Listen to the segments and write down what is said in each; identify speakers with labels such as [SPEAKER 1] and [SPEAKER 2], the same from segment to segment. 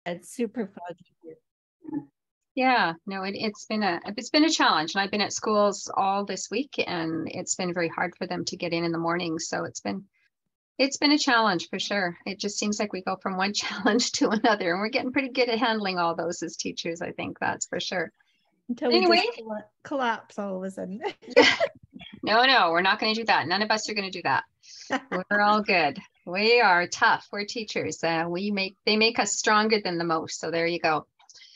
[SPEAKER 1] It's super foggy here.
[SPEAKER 2] Yeah, no, it's been a challenge, and I've been at schools all this week, and it's been very hard for them to get in the morning. So it's been a challenge for sure. It just seems like we go from one challenge to another, and we're getting pretty good at handling all those as teachers. I think that's for sure.
[SPEAKER 1] Until we
[SPEAKER 2] Anyway,
[SPEAKER 1] just collapse all of a sudden.
[SPEAKER 2] yeah, no, we're not going to do that. None of us are going to do that. We're all good. We are tough. We're teachers. They make us stronger than the most. So there you go.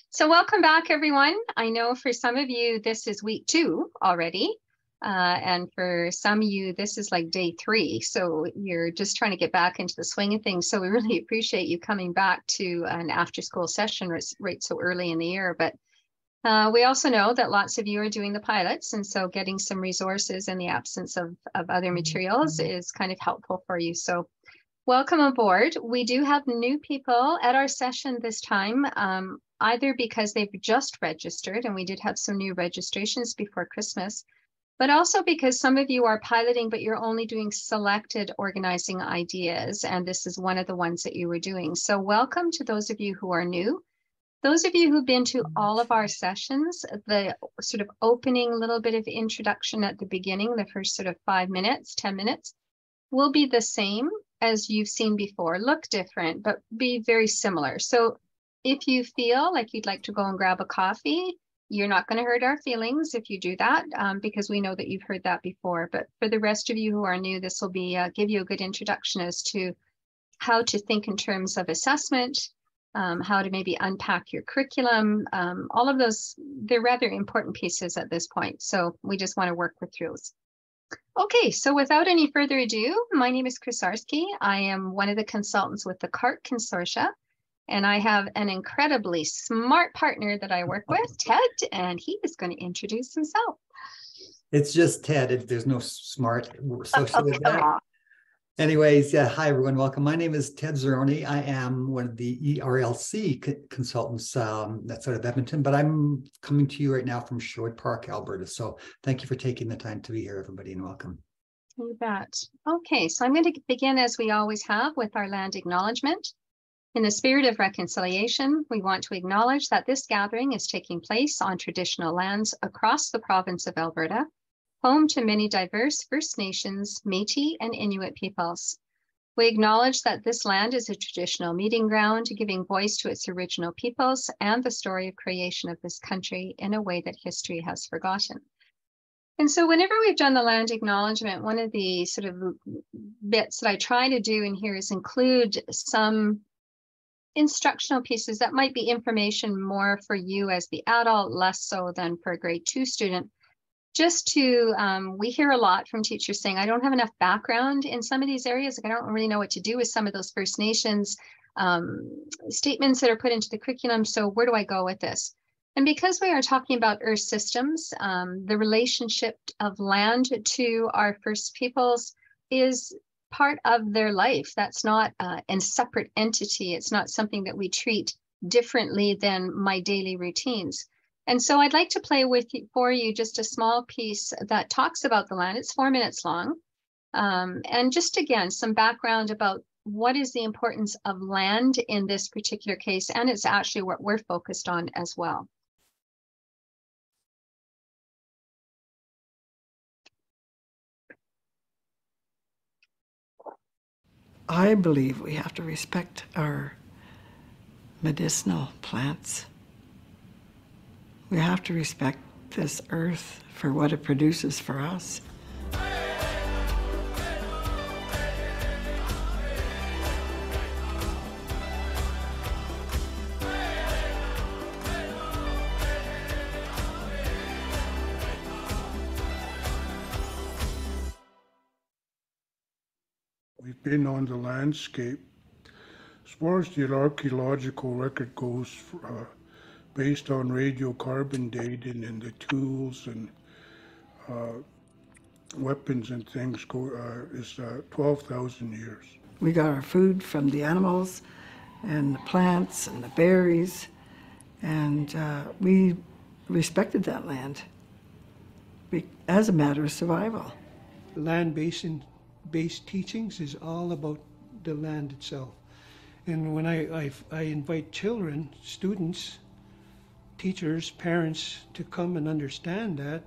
[SPEAKER 2] So welcome back, everyone. I know for some of you, this is week 2 already. And for some of you, this is like day 3. So you're just trying to get back into the swing of things. So we really appreciate you coming back to an after school session right so early in the year. But we also know that lots of you are doing the pilots. And so getting some resources in the absence of other materials is kind of helpful for you. So welcome aboard. We do have new people at our session this time, either because they've just registered, and we did have some new registrations before Christmas, but also because some of you are piloting, but you're only doing selected organizing ideas, and this is one of the ones that you were doing. So welcome to those of you who are new. Those of you who've been to all of our sessions, the sort of opening little bit of introduction at the beginning, the first sort of 5 minutes, 10 minutes, will be the same as you've seen before, look different, but be very similar. So if you feel like you'd like to go and grab a coffee, you're not going to hurt our feelings if you do that, because we know that you've heard that before. But for the rest of you who are new, this will be give you a good introduction as to how to think in terms of assessment, how to maybe unpack your curriculum. All of those, they're rather important pieces at this point. So we just want to work with those. Okay, so without any further ado, my name is Chris Arsky. I am one of the consultants with the CART Consortia, and I have an incredibly smart partner that I work with, Ted, and he is going to introduce himself.
[SPEAKER 3] It's just Ted. There's no smart associated with that. Anyways, yeah, hi everyone, welcome. My name is Ted Zeroni. I am one of the ERLC consultants that's out of Edmonton, but I'm coming to you right now from Sherwood Park, Alberta. So thank you for taking the time to be here, everybody, and welcome.
[SPEAKER 2] You bet. Okay, so I'm going to begin, as we always have, with our land acknowledgement. In the spirit of reconciliation, we want to acknowledge that this gathering is taking place on traditional lands across the province of Alberta, home to many diverse First Nations, Métis, and Inuit peoples. We acknowledge that this land is a traditional meeting ground, giving voice to its original peoples and the story of creation of this country in a way that history has forgotten. And so whenever we've done the land acknowledgement, one of the sort of bits that I try to do in here is include some instructional pieces that might be information more for you as the adult, less so than for a grade 2 student. Just to, we hear a lot from teachers saying, I don't have enough background in some of these areas. Like, I don't really know what to do with some of those First Nations statements that are put into the curriculum. So where do I go with this? And because we are talking about earth systems, the relationship of land to our First Peoples is part of their life. That's not a separate entity. It's not something that we treat differently than my daily routines. And so I'd like to play for you just a small piece that talks about the land. It's 4 minutes long. And just again, some background about what is the importance of land in this particular case. And it's actually what we're focused on as well.
[SPEAKER 4] I believe we have to respect our medicinal plants. We have to respect this earth for what it produces for us.
[SPEAKER 5] We've been on the landscape. As far as the archaeological record goes, based on radiocarbon dating and the tools and weapons and things is 12,000 years.
[SPEAKER 4] We got our food from the animals and the plants and the berries, and we respected that land as a matter of survival.
[SPEAKER 6] Land-based teachings is all about the land itself. And when I invite children, students, teachers, parents to come and understand that,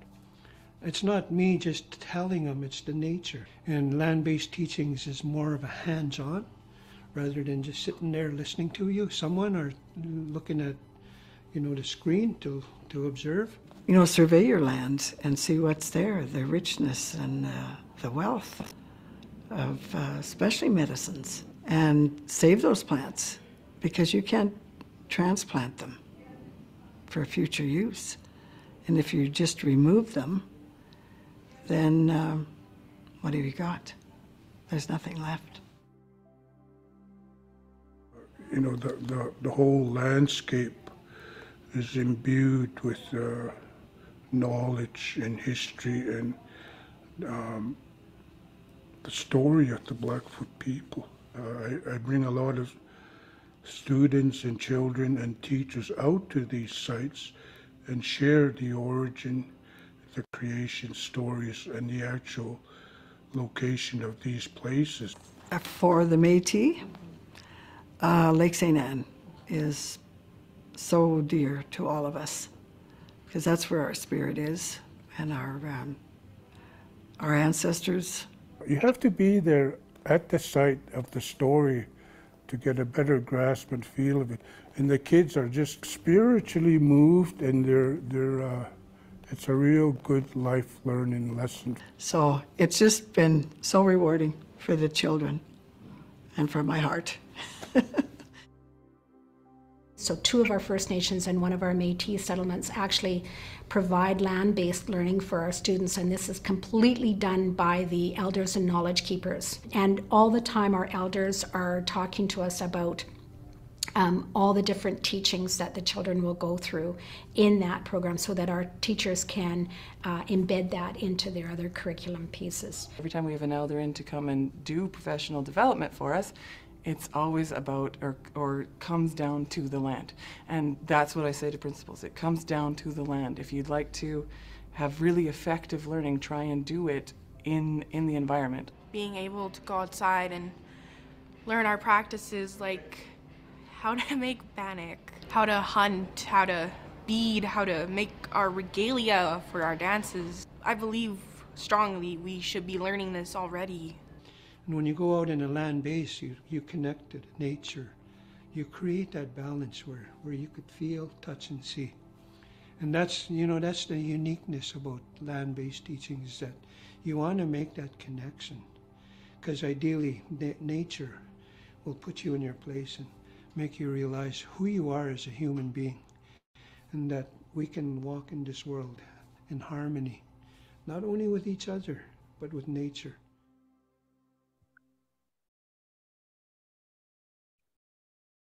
[SPEAKER 6] it's not me just telling them, it's the nature. And land-based teachings is more of a hands-on rather than just sitting there listening to you, someone, or looking at, the screen to observe. Survey your land and see what's there, the richness and the wealth of especially medicines. And save those plants, because you can't transplant them for future use. And if you just remove them, then what have you got? There's nothing left.
[SPEAKER 5] The whole landscape is imbued with knowledge and history and the story of the Blackfoot people. I bring a lot of students and children and teachers out to these sites and share the origin, the creation stories, and the actual location of these places.
[SPEAKER 4] For the Métis, Lake St. Anne is so dear to all of us, because that's where our spirit is, and our ancestors.
[SPEAKER 5] You have to be there at the site of the story to get a better grasp and feel of it. And the kids are just spiritually moved, and it's a real good life learning lesson.
[SPEAKER 4] So it's just been so rewarding for the children and for my heart.
[SPEAKER 7] So 2 of our First Nations and 1 of our Métis settlements actually provide land-based learning for our students, and this is completely done by the elders and knowledge keepers. And all the time our elders are talking to us about all the different teachings that the children will go through in that program, so that our teachers can embed that into their other curriculum pieces.
[SPEAKER 8] Every time we have an elder in to come and do professional development for us, it's always about or comes down to the land. And that's what I say to principals. It comes down to the land. If you'd like to have really effective learning, try and do it in the environment.
[SPEAKER 9] Being able to go outside and learn our practices, like how to make bannock, how to hunt, how to bead, how to make our regalia for our dances. I believe strongly we should be learning this already.
[SPEAKER 6] And when you go out in a land base, you connect to nature. You create that balance where you could feel, touch, and see. And that's the uniqueness about land-based teaching, is that you want to make that connection. Because ideally, nature will put you in your place and make you realize who you are as a human being. And that we can walk in this world in harmony, not only with each other, but with nature.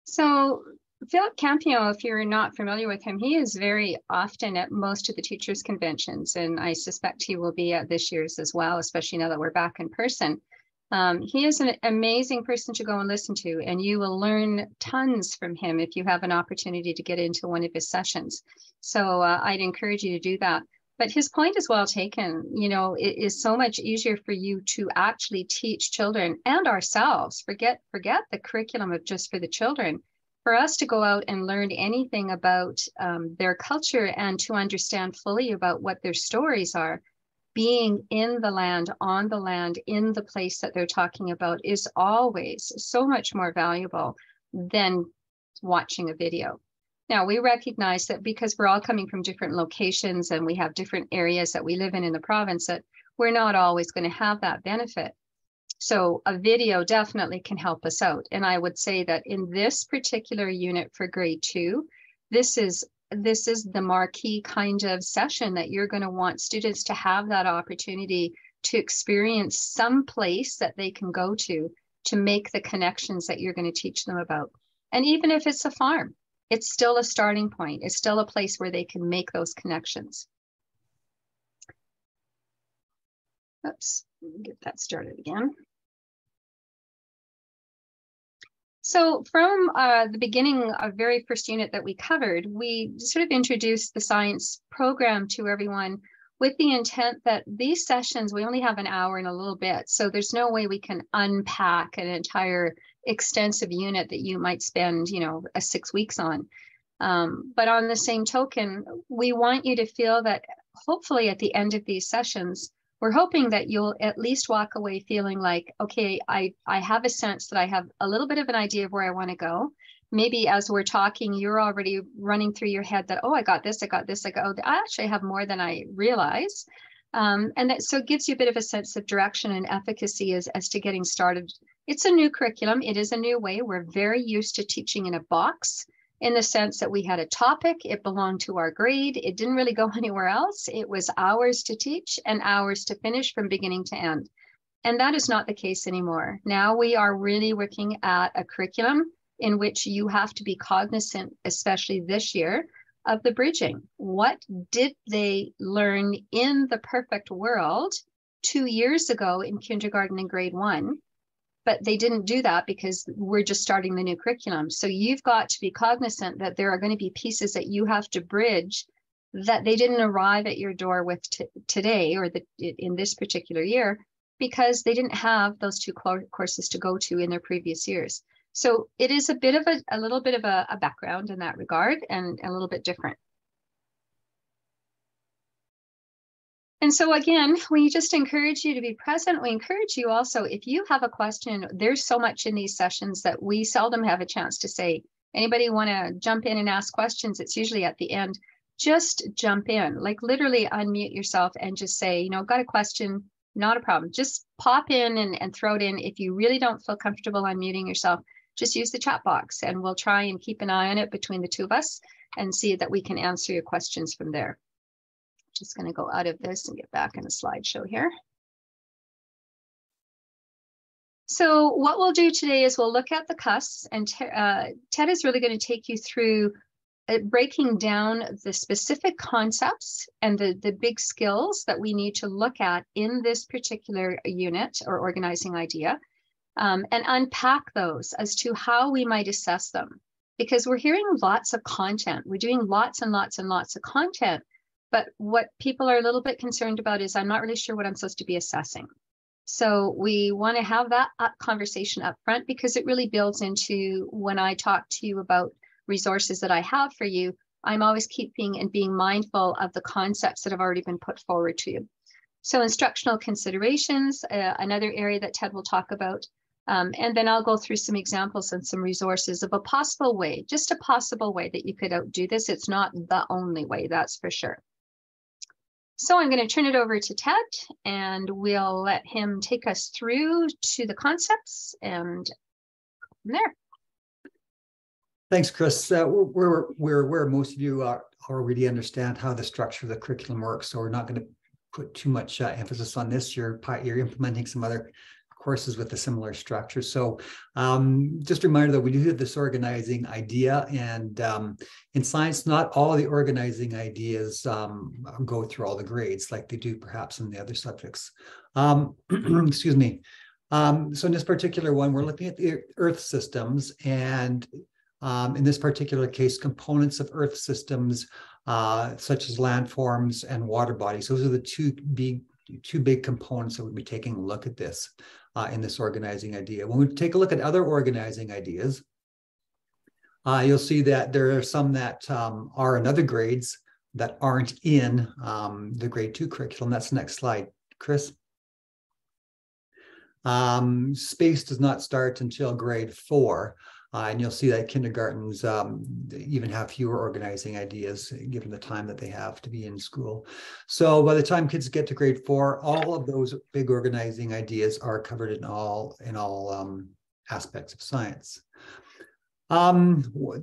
[SPEAKER 2] So Philip Campion, if you're not familiar with him, he is very often at most of the teachers' conventions, and I suspect he will be at this year's as well, especially now that we're back in person. He is an amazing person to go and listen to, and you will learn tons from him if you have an opportunity to get into one of his sessions. So I'd encourage you to do that. But his point is well taken. It is so much easier for you to actually teach children and ourselves. Forget the curriculum of just for the children. For us to go out and learn anything about their culture and to understand fully about what their stories are, being in the land, on the land, in the place that they're talking about is always so much more valuable than watching a video. Now, we recognize that because we're all coming from different locations and we have different areas that we live in the province, that we're not always going to have that benefit. So a video definitely can help us out. And I would say that in this particular unit for grade 2, this is the marquee kind of session that you're going to want students to have that opportunity to experience some place that they can go to make the connections that you're going to teach them about. And even if it's a farm, it's still a starting point. It's still a place where they can make those connections. Oops, let me get that started again. So from the beginning of very first unit that we covered, we sort of introduced the science program to everyone with the intent that these sessions, we only have an hour and a little bit. So there's no way we can unpack an entire extensive unit that you might spend, 6 weeks on. But on the same token, we want you to feel that hopefully at the end of these sessions, we're hoping that you'll at least walk away feeling like, okay, I have a sense that I have a little bit of an idea of where I want to go. Maybe as we're talking, you're already running through your head that, oh, I got this, I actually have more than I realize. And that so it gives you a bit of a sense of direction and efficacy as to getting started. It's a new curriculum. It is a new way. We're very used to teaching in a box, in the sense that we had a topic, it belonged to our grade, it didn't really go anywhere else. It was hours to teach and hours to finish from beginning to end. And that is not the case anymore. Now we are really looking at a curriculum in which you have to be cognizant, especially this year, of the bridging. What did they learn in the perfect world 2 years ago in kindergarten and grade 1? But they didn't do that because we're just starting the new curriculum. So you've got to be cognizant that there are going to be pieces that you have to bridge that they didn't arrive at your door with today or in this particular year, because they didn't have those 2 courses to go to in their previous years. So it is a little bit of a background in that regard, and a little bit different. And so again, we just encourage you to be present. We encourage you also, if you have a question, there's so much in these sessions that we seldom have a chance to say, anybody want to jump in and ask questions? It's usually at the end. Just jump in, like literally unmute yourself and just say, got a question, not a problem. Just pop in and throw it in. If you really don't feel comfortable unmuting yourself, just use the chat box and we'll try and keep an eye on it between the two of us and see that we can answer your questions from there. Just going to go out of this and get back in the slideshow here. So what we'll do today is we'll look at the cusps, and Ted is really going to take you through breaking down the specific concepts and the big skills that we need to look at in this particular unit or organizing idea, and unpack those as to how we might assess them. Because we're hearing lots of content. We're doing lots and lots and lots of content. But what people are a little bit concerned about is I'm not really sure what I'm supposed to be assessing. So we want to have that conversation up front, because it really builds into when I talk to you about resources that I have for you, I'm always keeping and being mindful of the concepts that have already been put forward to you. So instructional considerations, another area that Ted will talk about. And then I'll go through some examples and some resources of a possible way, just a possible way that you could outdo this. It's not the only way, that's for sure. So I'm going to turn it over to Ted, and we'll let him take us through to the concepts and go from there.
[SPEAKER 3] Thanks, Chris. We're where most of you already understand how the structure of the curriculum works, so we're not going to put too much emphasis on this. You're implementing some other courses with a similar structure. So just a reminder that we do have this organizing idea, and in science, not all the organizing ideas go through all the grades like they do perhaps in the other subjects. Excuse me. So in this particular one, we're looking at the Earth systems, and in this particular case, components of Earth systems such as landforms and water bodies. Those are the two big components that we'll be taking a look at this in this organizing idea. When we take a look at other organizing ideas, you'll see that there are some that are in other grades that aren't in the grade 2 curriculum. That's the next slide, Chris. Space does not start until grade 4. And you'll see that kindergartens even have fewer organizing ideas given the time that they have to be in school. So by the time kids get to grade 4, all of those big organizing ideas are covered in all aspects of science.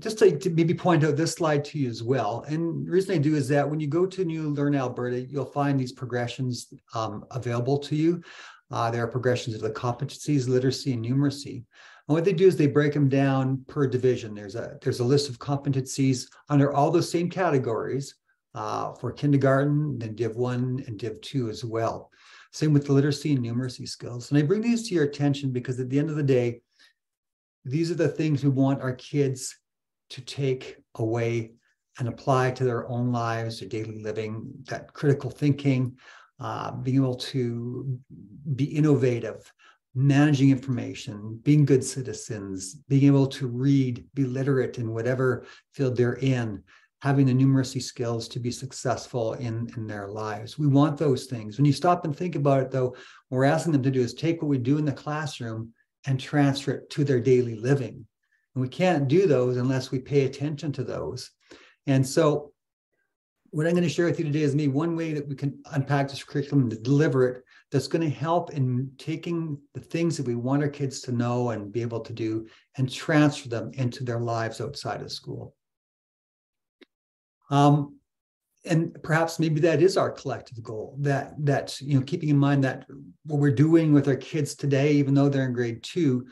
[SPEAKER 3] Just to maybe point out this slide to you as well. And the reason I do is that when you go to New Learn Alberta, you'll find these progressions available to you. There are progressions of the competencies, literacy, and numeracy. And what they do is they break them down per division. There's a list of competencies under all those same categories for kindergarten, then Div 1 and Div 2 as well. Same with the literacy and numeracy skills. And I bring these to your attention because at the end of the day, these are the things we want our kids to take away and apply to their own lives, their daily living, that critical thinking, being able to be innovative, managing information, being good citizens, being able to read, be literate in whatever field they're in, having the numeracy skills to be successful in their lives. We want those things. When you stop and think about it, though, what we're asking them to do is take what we do in the classroom and transfer it to their daily living. And we can't do those unless we pay attention to those. And so what I'm going to share with you today is maybe one way that we can unpack this curriculum to deliver it that's going to help in taking the things that we want our kids to know and be able to do and transfer them into their lives outside of school. And perhaps maybe that is our collective goal, that keeping in mind that what we're doing with our kids today, even though they're in grade 2,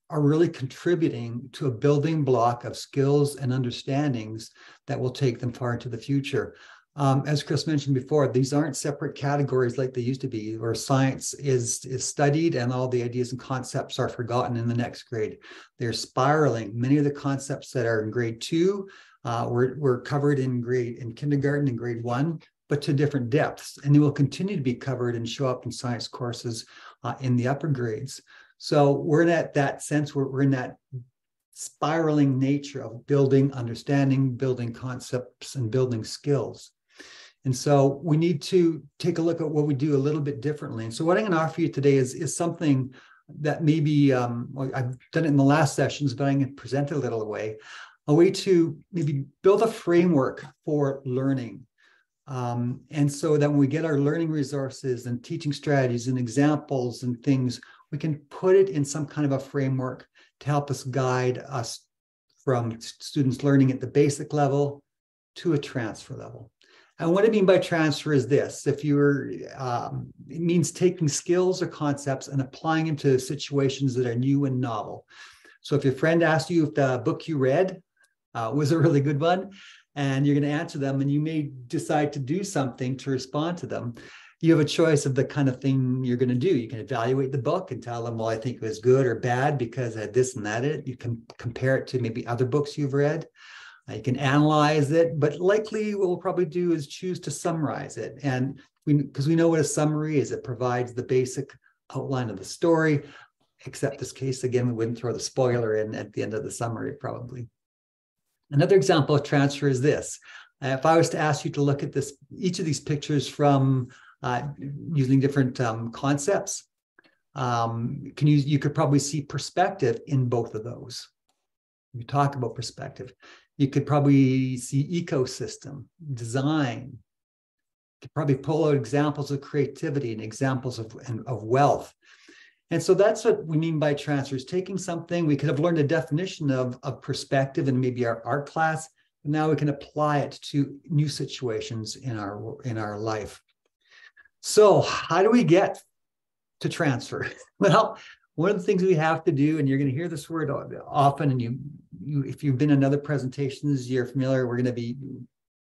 [SPEAKER 3] are really contributing to a building block of skills and understandings that will take them far into the future. As Chris mentioned before, these aren't separate categories like they used to be, where science is studied and all the ideas and concepts are forgotten in the next grade. They're spiraling. Many of the concepts that are in grade 2 were covered in kindergarten and grade 1, but to different depths. And they will continue to be covered and show up in science courses in the upper grades. So we're in that sense, we're in that spiraling nature of building understanding, building concepts, and building skills. And so we need to take a look at what we do a little bit differently. And so what I'm going to offer you today is something that maybe, well, I've done it in the last sessions, but I'm going to present it a way to maybe build a framework for learning. And so that when we get our learning resources and teaching strategies and examples and things, we can put it in some kind of a framework to help us guide us from students learning at the basic level to a transfer level. And what I mean by transfer is this: it means taking skills or concepts and applying them to situations that are new and novel. So if your friend asked you if the book you read was a really good one, and you're going to answer them, and you may decide to do something to respond to them, you have a choice of the kind of thing you're going to do. You can evaluate the book and tell them, well, I think it was good or bad because it had this and that in it. You can compare it to maybe other books you've read. You can analyze it, but likely what we'll probably do is choose to summarize it. And because we know what a summary is, it provides the basic outline of the story, except this case, again, we wouldn't throw the spoiler in at the end of the summary, probably. Another example of transfer is this. If I was to ask you to look at each of these pictures from using different concepts, you could probably see perspective in both of those. We talk about perspective. You could probably see ecosystem, design. You could probably pull out examples of creativity and examples of wealth. And so that's what we mean by transfer, is taking something. We could have learned a definition of perspective in maybe our art class, but now we can apply it to new situations in our life. So how do we get to transfer? Well, one of the things we have to do, and you're going to hear this word often, and if you've been in other presentations, you're familiar, we're going to be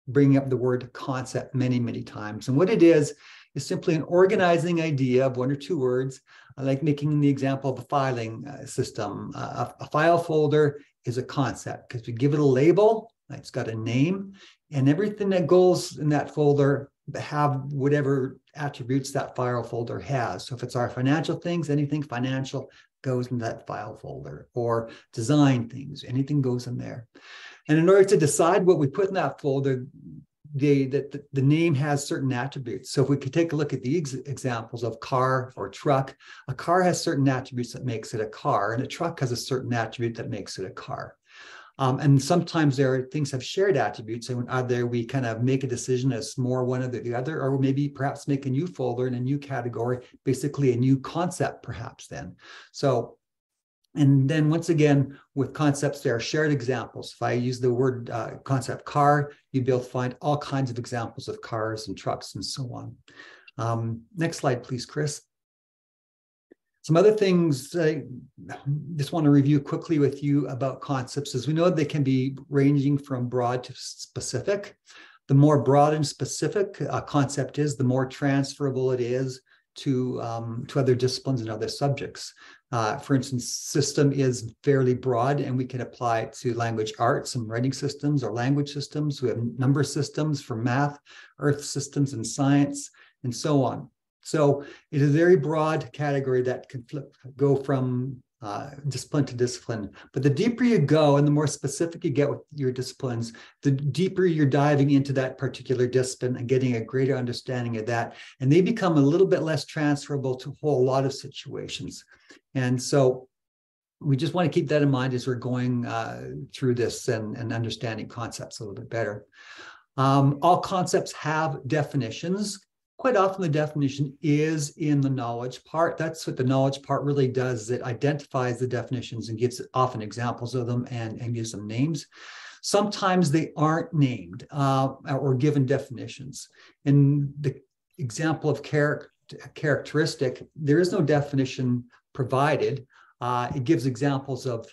[SPEAKER 3] bringing up the word concept many, many times. And what it is simply an organizing idea of one or two words, like making the example of a filing system. A file folder is a concept because we give it a label, it's got a name, and everything that goes in that folder have whatever attributes that file folder has. So if it's our financial things, anything financial goes in that file folder, or design things, anything goes in there. And in order to decide what we put in that folder, the name has certain attributes. So if we could take a look at the examples of car or truck, a car has certain attributes that makes it a car, and a truck has a certain attribute that makes it a car. And sometimes things have shared attributes, and either we kind of make a decision as more one or the other, or maybe perhaps make a new folder in a new category, basically a new concept perhaps then. So, and then once again, with concepts, there are shared examples. If I use the word concept car, you'll be able to find all kinds of examples of cars and trucks and so on. Next slide, please, Chris. Some other things I just want to review quickly with you about concepts is we know they can be ranging from broad to specific. The more broad and specific a concept is, the more transferable it is to other disciplines and other subjects. For instance, system is fairly broad, and we can apply it to language arts and writing systems or language systems. We have number systems for math, earth systems and science, and so on. So it is a very broad category that can go from discipline to discipline. But the deeper you go and the more specific you get with your disciplines, the deeper you're diving into that particular discipline and getting a greater understanding of that. And they become a little bit less transferable to a whole lot of situations. And so we just want to keep that in mind as we're going through this and understanding concepts a little bit better. All concepts have definitions. Quite often the definition is in the knowledge part. That's what the knowledge part really does. It identifies the definitions and gives often examples of them and gives them names. Sometimes they aren't named or given definitions. In the example of characteristic, there is no definition provided. It gives examples of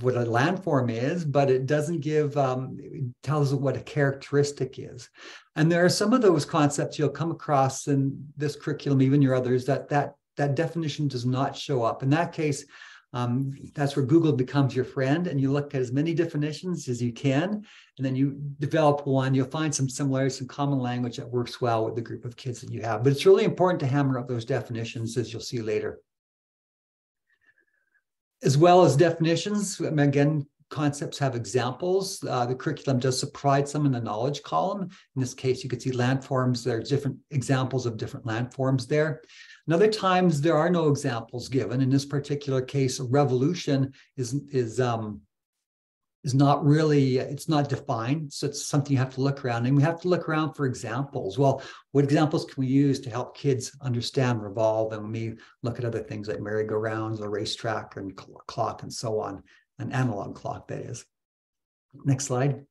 [SPEAKER 3] what a landform is, but it doesn't give, it tells what a characteristic is. And there are some of those concepts you'll come across in this curriculum, even your others, that definition does not show up. In that case, that's where Google becomes your friend, and you look at as many definitions as you can, and then you develop one. You'll find some similarities, some common language that works well with the group of kids that you have. But it's really important to hammer up those definitions, as you'll see later. As well as definitions, again, concepts have examples. The curriculum does provide some in the knowledge column. In this case, you can see landforms. There are different examples of different landforms there. And other times, there are no examples given. In this particular case, a revolution is not really, it's not defined. So it's something you have to look around. And we have to look around for examples. Well, what examples can we use to help kids understand revolve? And we look at other things like merry-go-rounds, a racetrack, and clock, and so on. An analog clock, that is. Next slide.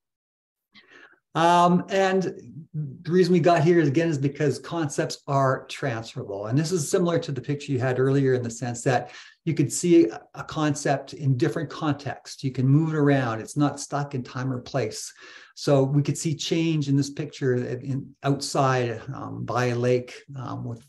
[SPEAKER 3] And the reason we got here is because concepts are transferable. And this is similar to the picture you had earlier in the sense that you could see a concept in different contexts. You can move it around. It's not stuck in time or place. So we could see change in this picture outside by a lake with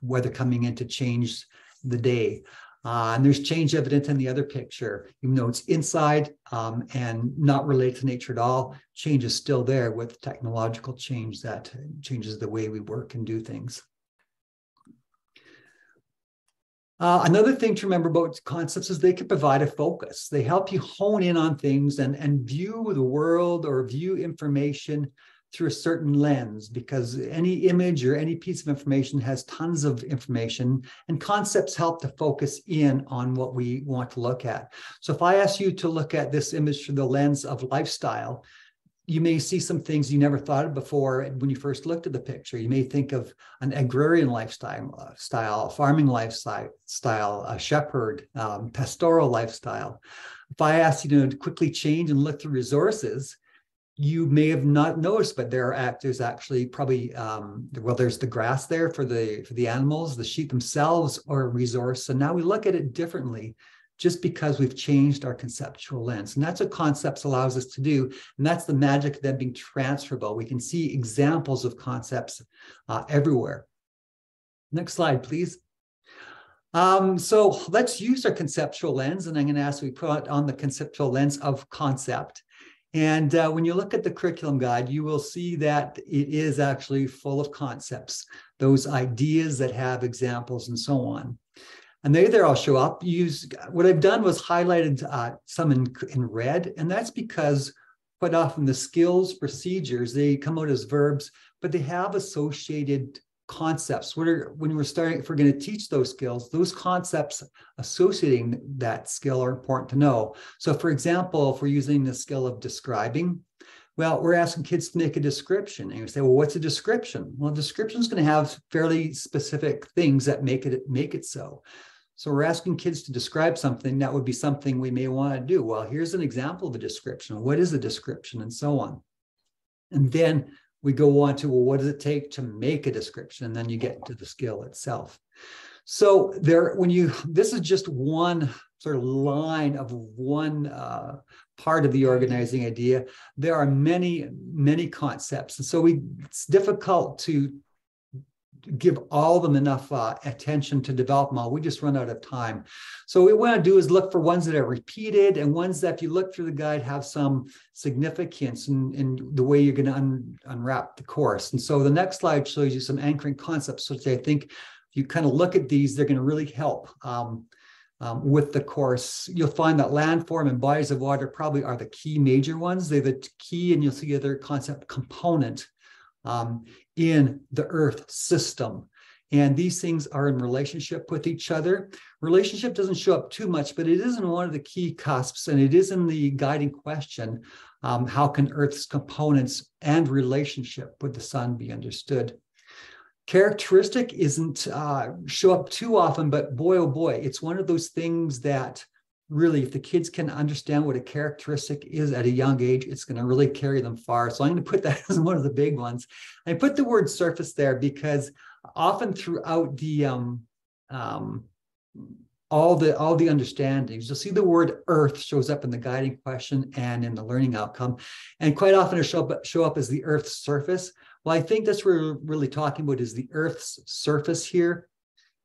[SPEAKER 3] weather coming in to change the day. And there's change evident in the other picture, even though it's inside and not related to nature at all. Change is still there with technological change that changes the way we work and do things. Another thing to remember about concepts is they can provide a focus. They help you hone in on things and view the world or view information through a certain lens, because any image or any piece of information has tons of information, and concepts help to focus in on what we want to look at. So if I ask you to look at this image through the lens of lifestyle, you may see some things you never thought of before when you first looked at the picture. You may think of an agrarian lifestyle, a farming lifestyle, a shepherd, pastoral lifestyle. If I ask you to quickly change and look through resources, you may have not noticed, but there's actually probably, well, there's the grass there for the animals, the sheep themselves are a resource. So now we look at it differently just because we've changed our conceptual lens. And that's what concepts allows us to do. And that's the magic of them being transferable. We can see examples of concepts everywhere. Next slide, please. So let's use our conceptual lens. And I'm going to ask we put on the conceptual lens of concept. And when you look at the curriculum guide, you will see that it is actually full of concepts, those ideas that have examples and so on. And there all show up. What I've done was highlighted some in red, and that's because quite often the skills, procedures, they come out as verbs, but they have associated concepts. If we're going to teach those skills, those concepts associating that skill are important to know. So for example, if we're using the skill of describing, well, we're asking kids to make a description. And you say, well, what's a description? Well, a description is going to have fairly specific things that make it so. So we're asking kids to describe something that would be something we may want to do. Well, here's an example of a description. What is a description? And so on. And then we go on to, well, what does it take to make a description? And then you get to the skill itself. So this is just one sort of line of one part of the organizing idea. There are many, many concepts. And so it's difficult to give all of them enough attention to develop them all. We just run out of time. So what we want to do is look for ones that are repeated and ones that, if you look through the guide, have some significance in the way you're going to unwrap the course. And so the next slide shows you some anchoring concepts, which I think if you kind of look at these, they're going to really help with the course. You'll find that landform and bodies of water probably are the key major ones. They're the key, and you'll see other concept component in the Earth system. And these things are in relationship with each other. Relationship doesn't show up too much, but it is in one of the key cusps, and it is in the guiding question. How can Earth's components and relationship with the sun be understood? Characteristic isn't show up too often, but boy, oh boy, it's one of those things that really, if the kids can understand what a characteristic is at a young age, it's going to really carry them far. So I'm going to put that as one of the big ones. I put the word surface there because often throughout the all the understandings, you'll see the word earth shows up in the guiding question and in the learning outcome, and quite often it'll show up as the Earth's surface. Well, I think that's what we're really talking about, is the Earth's surface here.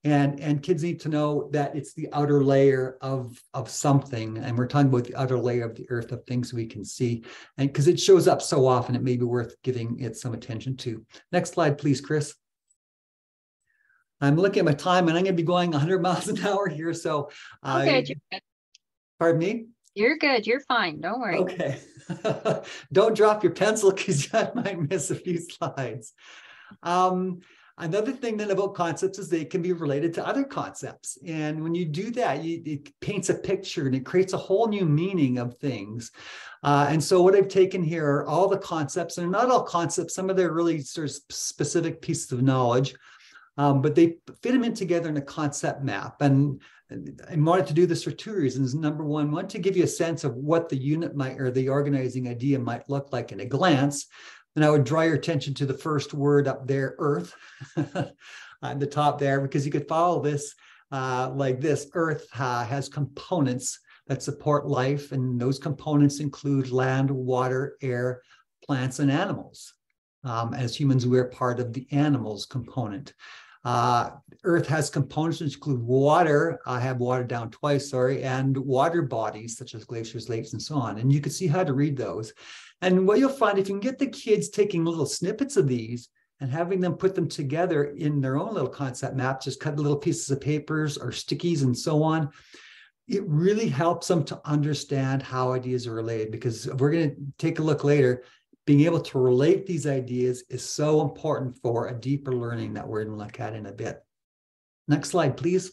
[SPEAKER 3] And kids need to know that it's the outer layer of something. And we're talking about the outer layer of the Earth, of things we can see. And because it shows up so often, it may be worth giving it some attention to. Next slide, please, Chris. I'm looking at my time, and I'm going to be going 100 miles an hour here. So,
[SPEAKER 2] okay, you're good. Pardon
[SPEAKER 3] me?
[SPEAKER 2] You're good. You're fine. Don't worry.
[SPEAKER 3] Okay. Don't drop your pencil, because I might miss a few slides. Another thing then about concepts is they can be related to other concepts. And when you do that, it paints a picture and it creates a whole new meaning of things. And so what I've taken here are all the concepts, and not all concepts, some of them are really sort of specific pieces of knowledge, but they fit them in together in a concept map. And I wanted to do this for two reasons. Number one, I want to give you a sense of what the unit might, or the organizing idea might look like in a glance. And I would draw your attention to the first word up there, Earth, at the top there, because you could follow this like this. Earth has components that support life, and those components include land, water, air, plants, and animals. As humans, we're part of the animals component. Earth has components which include water. I have water down twice, sorry, and water bodies such as glaciers, lakes, and so on. And you can see how to read those. And what you'll find, if you can get the kids taking little snippets of these and having them put them together in their own little concept map, just cut little pieces of papers or stickies and so on, it really helps them to understand how ideas are related. Because we're going to take a look later, being able to relate these ideas is so important for a deeper learning that we're going to look at in a bit. Next slide, please.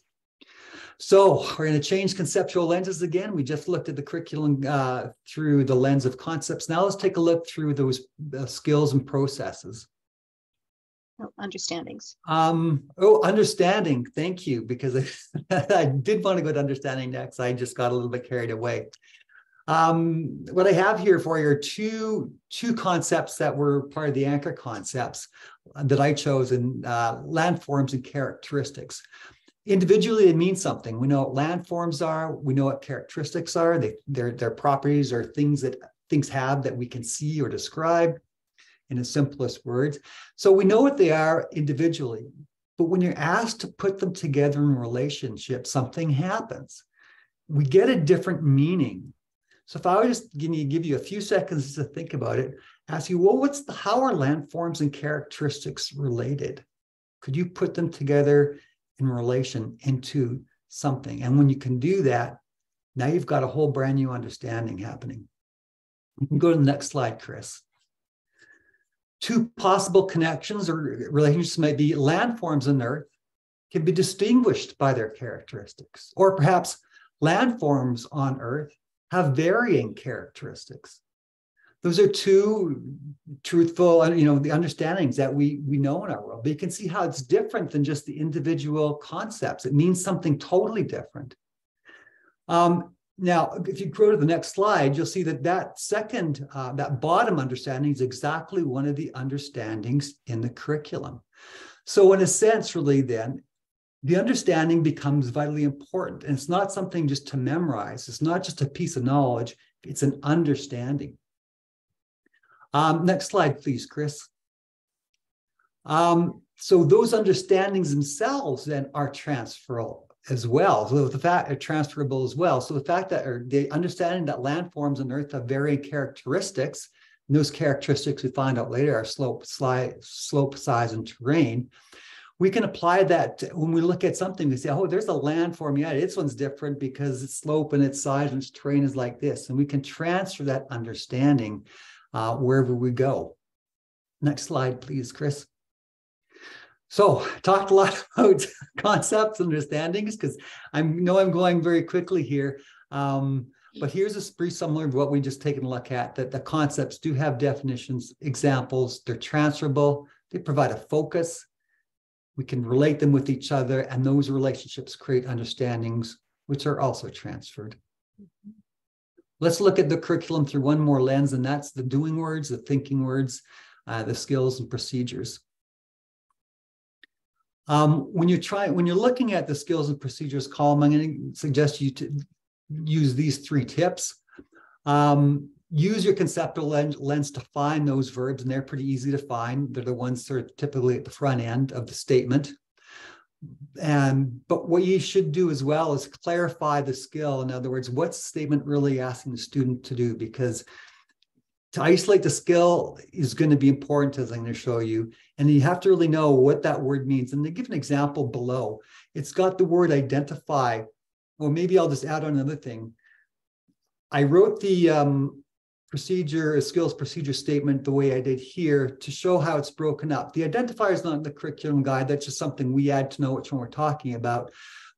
[SPEAKER 3] So we're going to change conceptual lenses again. We just looked at the curriculum through the lens of concepts. Now let's take a look through those skills and processes.
[SPEAKER 2] Oh, understandings.
[SPEAKER 3] Understanding. Thank you, because I did want to go to understanding next. I just got a little bit carried away. What I have here for you are two concepts that were part of the anchor concepts that I chose in landforms and characteristics. Individually, it means something. We know what landforms are. We know what characteristics are. Their properties are things that things have that we can see or describe in the simplest words. So we know what they are individually. But when you're asked to put them together in a relationship, something happens. We get a different meaning. So if I were just going to give you a few seconds to think about it, ask you, well, how are landforms and characteristics related? Could you put them together in relation into something? And when you can do that, now you've got a whole brand new understanding happening. You can go to the next slide, Chris. Two possible connections or relationships might be landforms on Earth can be distinguished by their characteristics, or perhaps landforms on Earth have varying characteristics. Those are two truthful, the understandings that we know in our world. But you can see how it's different than just the individual concepts. It means something totally different. Now, if you go to the next slide, you'll see that second, that bottom understanding is exactly one of the understandings in the curriculum. So in a sense, really then, the understanding becomes vitally important. And it's not something just to memorize. It's not just a piece of knowledge. It's an understanding. Next slide, please, Chris. So those understandings themselves then are transferable as well. So the fact are transferable as well. So the fact that, or the understanding that landforms on Earth have varying characteristics, and those characteristics we find out later are slope, size, and terrain. We can apply that when we look at something. We say, oh, there's a landform. Yeah, this one's different because its slope and its size and its terrain is like this. And we can transfer that understanding wherever we go. Next slide, please, Chris. So talked a lot about concepts, understandings, because I know I'm going very quickly here. But here's a brief summary of what we just taken a look at, that the concepts do have definitions, examples, they're transferable, they provide a focus, we can relate them with each other, and those relationships create understandings, which are also transferred. Let's look at the curriculum through one more lens, and that's the doing words, the thinking words, the skills and procedures. When you're looking at the skills and procedures column, I'm going to suggest you to use these 3 tips. Use your conceptual lens to find those verbs, and they're pretty easy to find. They're the ones sort of typically at the front end of the statement. But what you should do as well is clarify the skill. In other words, what's the statement really asking the student to do? Because to isolate the skill is going to be important, as I'm going to show you. And you have to really know what that word means. And to give an example below, it's got the word identify. Well, maybe I'll just add on another thing. I wrote the skills procedure statement the way I did here to show how it's broken up. The identifier is not in the curriculum guide. That's just something we add to know which one we're talking about.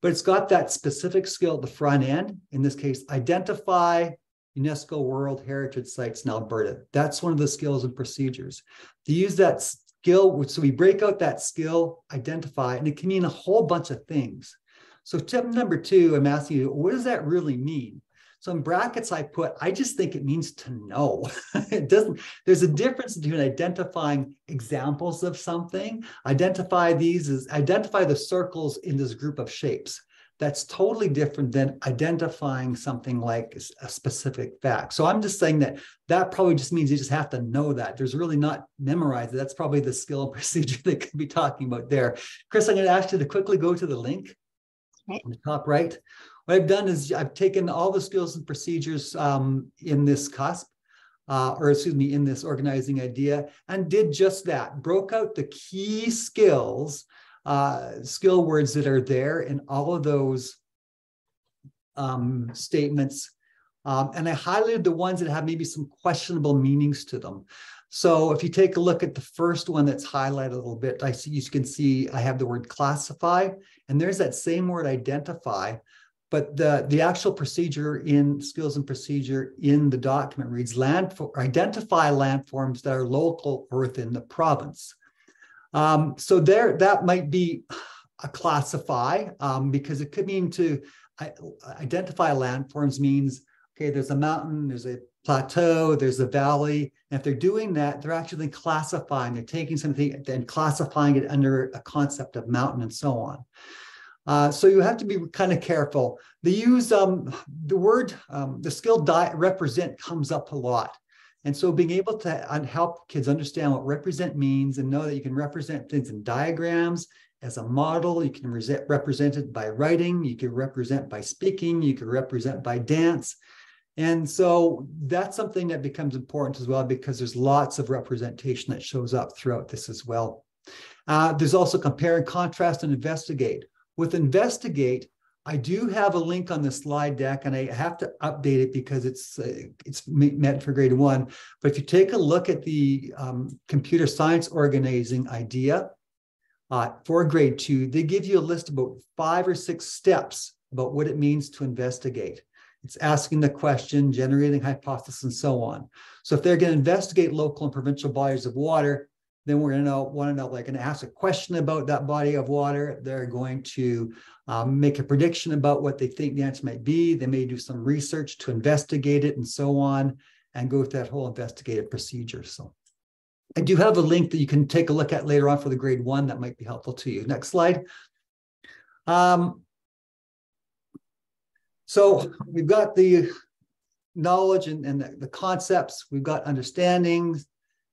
[SPEAKER 3] But it's got that specific skill at the front end. In this case, identify UNESCO World Heritage Sites in Alberta. That's one of the skills and procedures. To use that skill, so we break out that skill, identify, and it can mean a whole bunch of things. So tip number 2, I'm asking you, what does that really mean? So in brackets, I just think it means to know. It doesn't, there's a difference between identifying examples of something. Identify the circles in this group of shapes. That's totally different than identifying something like a specific fact. So I'm just saying that probably just means you just have to know that. There's really not memorize it. That's probably the skill and procedure they could be talking about there. Chris, I'm going to ask you to quickly go to the link on the top right. What I've done is I've taken all the skills and procedures in this CUSP, in this organizing idea, and did just that. Broke out the key skills, skill words that are there in all of those statements. And I highlighted the ones that have maybe some questionable meanings to them. So if you take a look at the first one that's highlighted a little bit, you can see I have the word classify, and there's that same word identify. But the actual procedure in skills and procedure in the document reads identify landforms that are local or within the province. So that might be a classify because it could mean to identify landforms means, okay, there's a mountain, there's a plateau, there's a valley. And if they're doing that, they're actually classifying, they're taking something and classifying it under a concept of mountain and so on. So you have to be kind of careful. They use the word, the skill represent comes up a lot. And so being able to help kids understand what represent means and know that you can represent things in diagrams, as a model, you can represent it by writing, you can represent by speaking, you can represent by dance. And so that's something that becomes important as well, because there's lots of representation that shows up throughout this as well. There's also compare and contrast and investigate. With investigate, I do have a link on the slide deck, and I have to update it because it's meant for grade 1. But if you take a look at the computer science organizing idea for grade 2, they give you a list of about 5 or 6 steps about what it means to investigate. It's asking the question, generating hypothesis, and so on. So if they're going to investigate local and provincial bodies of water, then we're going to want to know, like, going to ask a question about that body of water. They're going to make a prediction about what they think the answer might be. They may do some research to investigate it and so on, and go through that whole investigative procedure. So I do have a link that you can take a look at later on for the grade 1 that might be helpful to you. Next slide. So we've got the knowledge and the concepts. We've got understandings.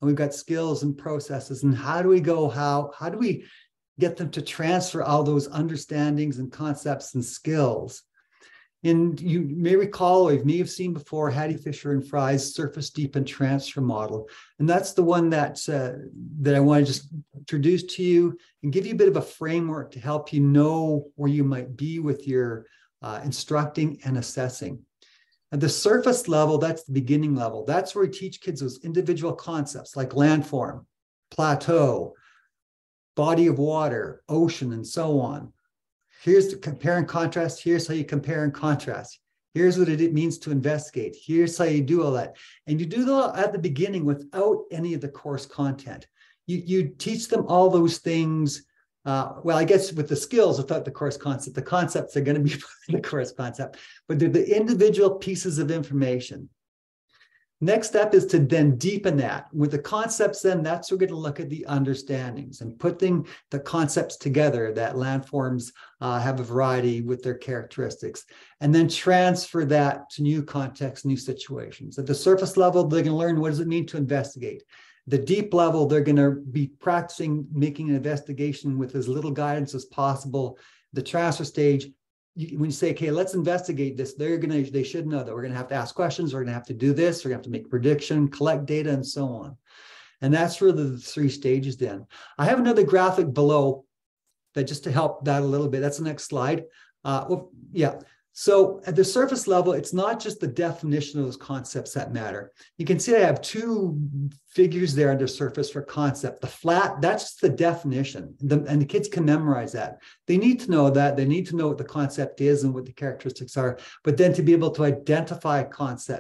[SPEAKER 3] and we've got skills and processes. And how do we get them to transfer all those understandings and concepts and skills? And you may recall, or you may have seen before, Hattie Fisher and Fry's surface deepen transfer model. And that's the one that I want to just introduce to you and give you a bit of a framework to help you know where you might be with your instructing and assessing. At the surface level, that's the beginning level. That's where we teach kids those individual concepts like landform, plateau, body of water, ocean, and so on. Here's the compare and contrast. Here's how you compare and contrast. Here's what it means to investigate. Here's how you do all that. And you do that at the beginning without any of the course content. You teach them all those things. Well, I guess with the skills without the course concept, the concepts are going to be the course concept, but they're the individual pieces of information. Next step is to then deepen that. With the concepts, then that's we're going to look at the understandings and putting the concepts together, that landforms have a variety with their characteristics, and then transfer that to new contexts, new situations. At the surface level, they're going to learn what does it mean to investigate. The deep level, they're going to be practicing making an investigation with as little guidance as possible. The transfer stage, when you say, okay, let's investigate this, they should know that we're going to have to ask questions, we're going to have to do this, we're going to have to make prediction, collect data, and so on. And that's really the 3 stages then. I have another graphic below that just to help that a little bit. That's the next slide. So at the surface level, it's not just the definition of those concepts that matter. You can see I have 2 figures there under surface for concept. The flat, that's just the definition, and the kids can memorize that. They need to know that. They need to know what the concept is and what the characteristics are, but then to be able to identify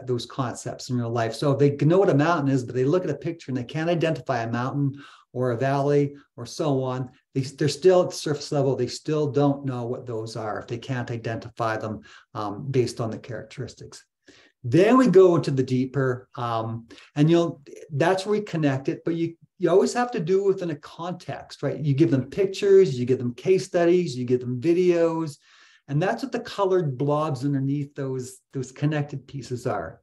[SPEAKER 3] those concepts in real life. So if they know what a mountain is, but they look at a picture and they can't identify a mountain or a valley or so on, they're still at the surface level. They still don't know what those are if they can't identify them based on the characteristics. Then we go into the deeper, and that's where we connect it, but you always have to do it within a context, right? You give them pictures, you give them case studies, you give them videos, and that's what the colored blobs underneath those connected pieces are.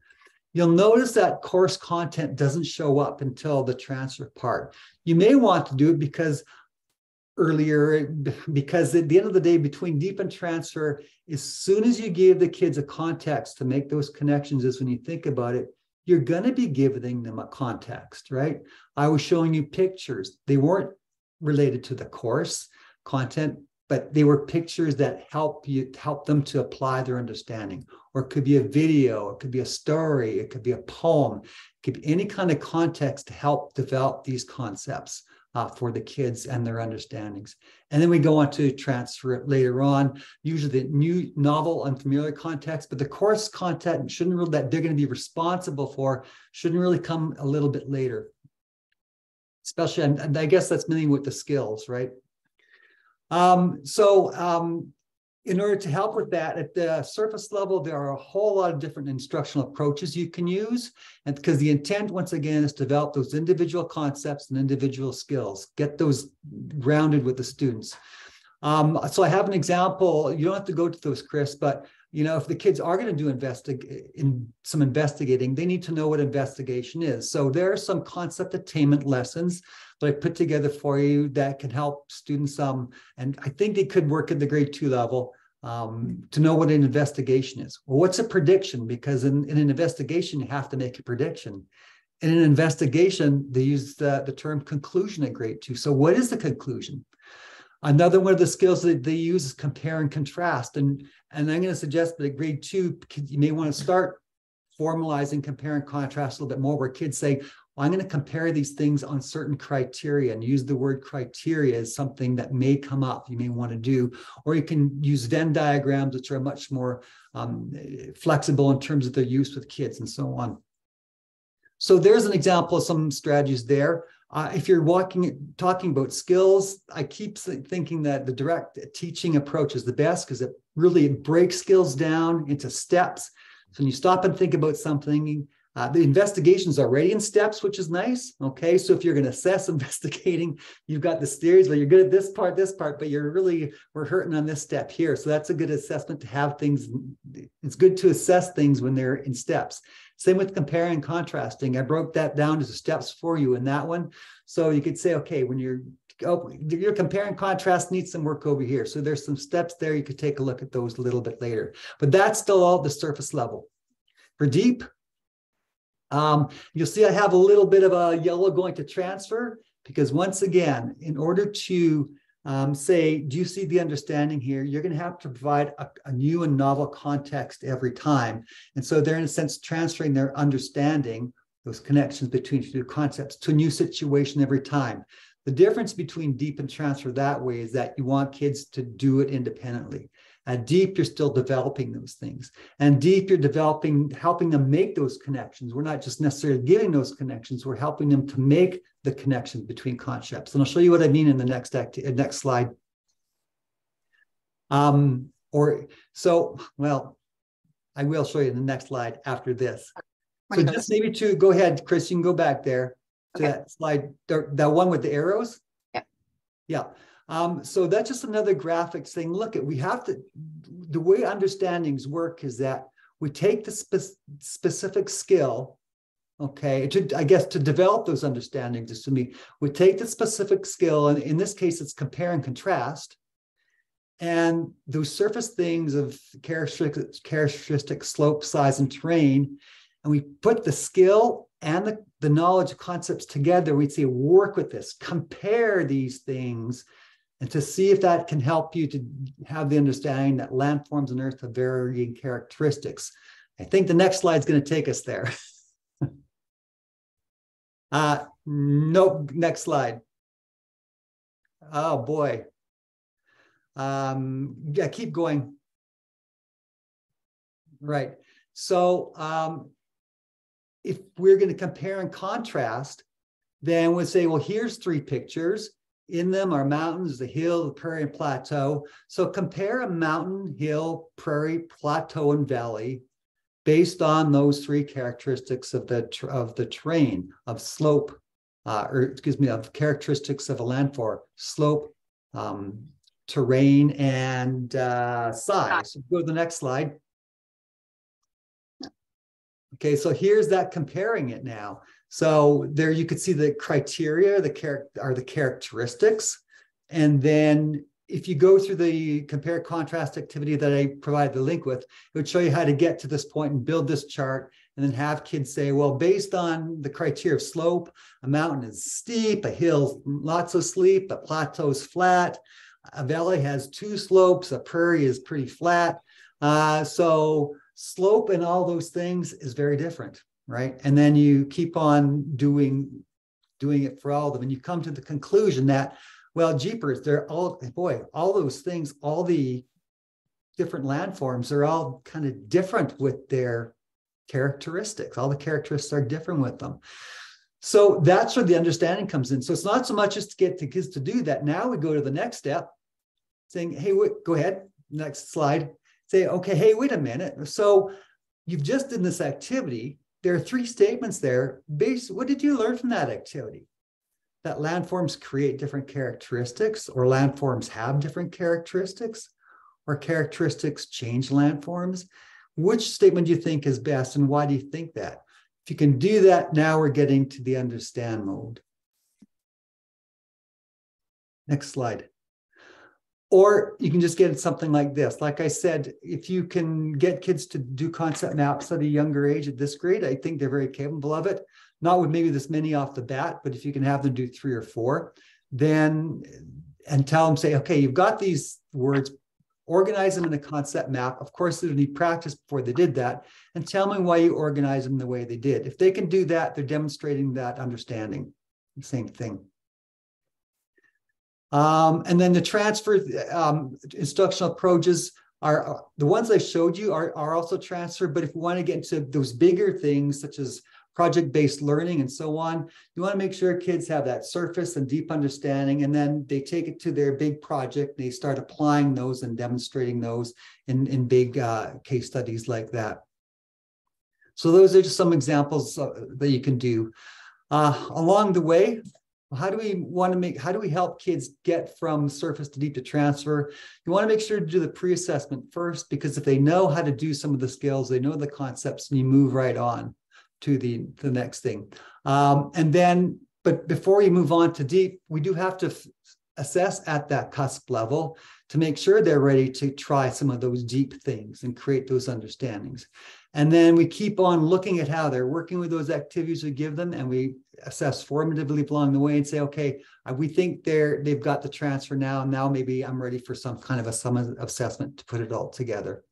[SPEAKER 3] You'll notice that course content doesn't show up until the transfer part. You may want to do it because at the end of the day, between deep and transfer, as soon as you give the kids a context to make those connections, is when you think about it, you're going to be giving them a context, right? I was showing you pictures. They weren't related to the course content, but they were pictures that help them to apply their understanding. Or it could be a video, it could be a story, it could be a poem, it could be any kind of context to help develop these concepts for the kids and their understandings. And then we go on to transfer it later on, usually the new, novel, unfamiliar context, but the course content that they're going to be responsible for shouldn't really come a little bit later. Especially, and I guess that's meaning with the skills, right? In order to help with that, at the surface level, there are a whole lot of different instructional approaches you can use. And because the intent, once again, is to develop those individual concepts and individual skills, get those grounded with the students. So I have an example. You don't have to go to those, Chris, but if the kids are going to do some investigating, they need to know what investigation is. So there are some concept attainment lessons that I put together for you that can help students, and I think they could work at the grade 2 level to know what an investigation is. Well, what's a prediction? Because in an investigation, you have to make a prediction. In an investigation, they use the term conclusion at grade 2. So what is the conclusion? Another one of the skills that they use is compare and contrast. And I'm going to suggest that at grade 2, you may want to start formalizing compare and contrast a little bit more, where kids say, well, I'm going to compare these things on certain criteria, and use the word criteria as something that may come up, you may want to do. Or you can use Venn diagrams, which are much more flexible in terms of their use with kids and so on. So there's an example of some strategies there. If you're talking about skills, I keep thinking that the direct teaching approach is the best, because it really breaks skills down into steps. So when you stop and think about something, the investigation's already in steps, which is nice. Okay, so if you're going to assess investigating, you've got the series where you're good at this part, but we're hurting on this step here. So that's a good assessment to have things. It's good to assess things when they're in steps. Same with comparing and contrasting. I broke that down as steps for you in that one. So you could say, okay, when you're compare and contrast needs some work over here. So there's some steps there. You could take a look at those a little bit later, but that's still all the surface level. For deep, you'll see I have a little bit of a yellow going to transfer, because once again, in order to say, do you see the understanding here? You're going to have to provide a new and novel context every time. And so they're in a sense transferring their understanding, those connections between two concepts, to a new situation every time. The difference between deep and transfer that way is that you want kids to do it independently. At deep, you're still developing those things. And deep, you're developing, helping them make those connections. We're not just necessarily giving those connections, we're helping them to make the connection between concepts. And I'll show you what I mean in the next slide. I will show you in the next slide after this. So just maybe to go ahead, Chris, you can go back there to that slide, that one with the arrows. Yeah. So that's just another graphic saying, look, we have to, the way understandings work is that we take the specific skill, okay, I guess to develop those understandings is to me, we take the specific skill, and in this case, it's compare and contrast, and those surface things of characteristics, slope, size, and terrain, and we put the skill and the knowledge concepts together. We'd say, work with this, compare these things, and to see if that can help you to have the understanding that landforms on Earth have varying characteristics. I think the next slide is going to take us there. Nope, next slide. Oh boy. Yeah, keep going. Right. So if we're going to compare and contrast, then we'll say, well, here's three pictures. In them are mountains, the hill, the prairie, and plateau. So compare a mountain, hill, prairie, plateau, and valley based on those three characteristics of the terrain, of slope, of characteristics of a landform: slope, terrain, and size. So go to the next slide. Okay, so here's that comparing it now. So there you could see the criteria, the characteristics. And then if you go through the compare contrast activity that I provided the link with, it would show you how to get to this point and build this chart, and then have kids say, well, based on the criteria of slope, a mountain is steep, a hill lots of steep, a plateau is flat, a valley has two slopes, a prairie is pretty flat. So slope and all those things is very different. Right. And then you keep on doing it for all of them. And you come to the conclusion that, well, jeepers, they're all those things, all the different landforms are all kind of different with their characteristics. All the characteristics are different with them. So that's where the understanding comes in. So it's not so much just to get the kids to do that. Now we go to the next step, saying, hey, go ahead, next slide. Say, okay, hey, wait a minute. So you've just done this activity. There are three statements there. What did you learn from that activity? That landforms create different characteristics, or landforms have different characteristics, or characteristics change landforms. Which statement do you think is best, and why do you think that? If you can do that, now we're getting to the understand mode. Next slide. Or you can just get something like this. Like I said, if you can get kids to do concept maps at a younger age, at this grade, I think they're very capable of it. Not with maybe this many off the bat, but if you can have them do 3 or 4, then, and tell them, say, okay, you've got these words, organize them in a concept map. Of course, they'll need practice before they did that. And tell me why you organize them the way they did. If they can do that, they're demonstrating that understanding. Same thing. And then the transfer instructional approaches are the ones I showed you are also transferred. But if we want to get into those bigger things, such as project-based learning and so on, you want to make sure kids have that surface and deep understanding, and then they take it to their big project. They start applying those and demonstrating those in big case studies like that. So those are just some examples that you can do. Along the way, how do we help kids get from surface to deep to transfer? You want to make sure to do the pre-assessment first, because if they know how to do some of the skills, they know the concepts, and you move right on. to the next thing. And then, but before you move on to deep, we do have to assess at that cusp level to make sure they're ready to try some of those deep things and create those understandings. And then we keep on looking at how they're working with those activities we give them, and we assess formatively along the way and say, okay, we think they've got the transfer now. Now maybe I'm ready for some kind of a sum assessment to put it all together.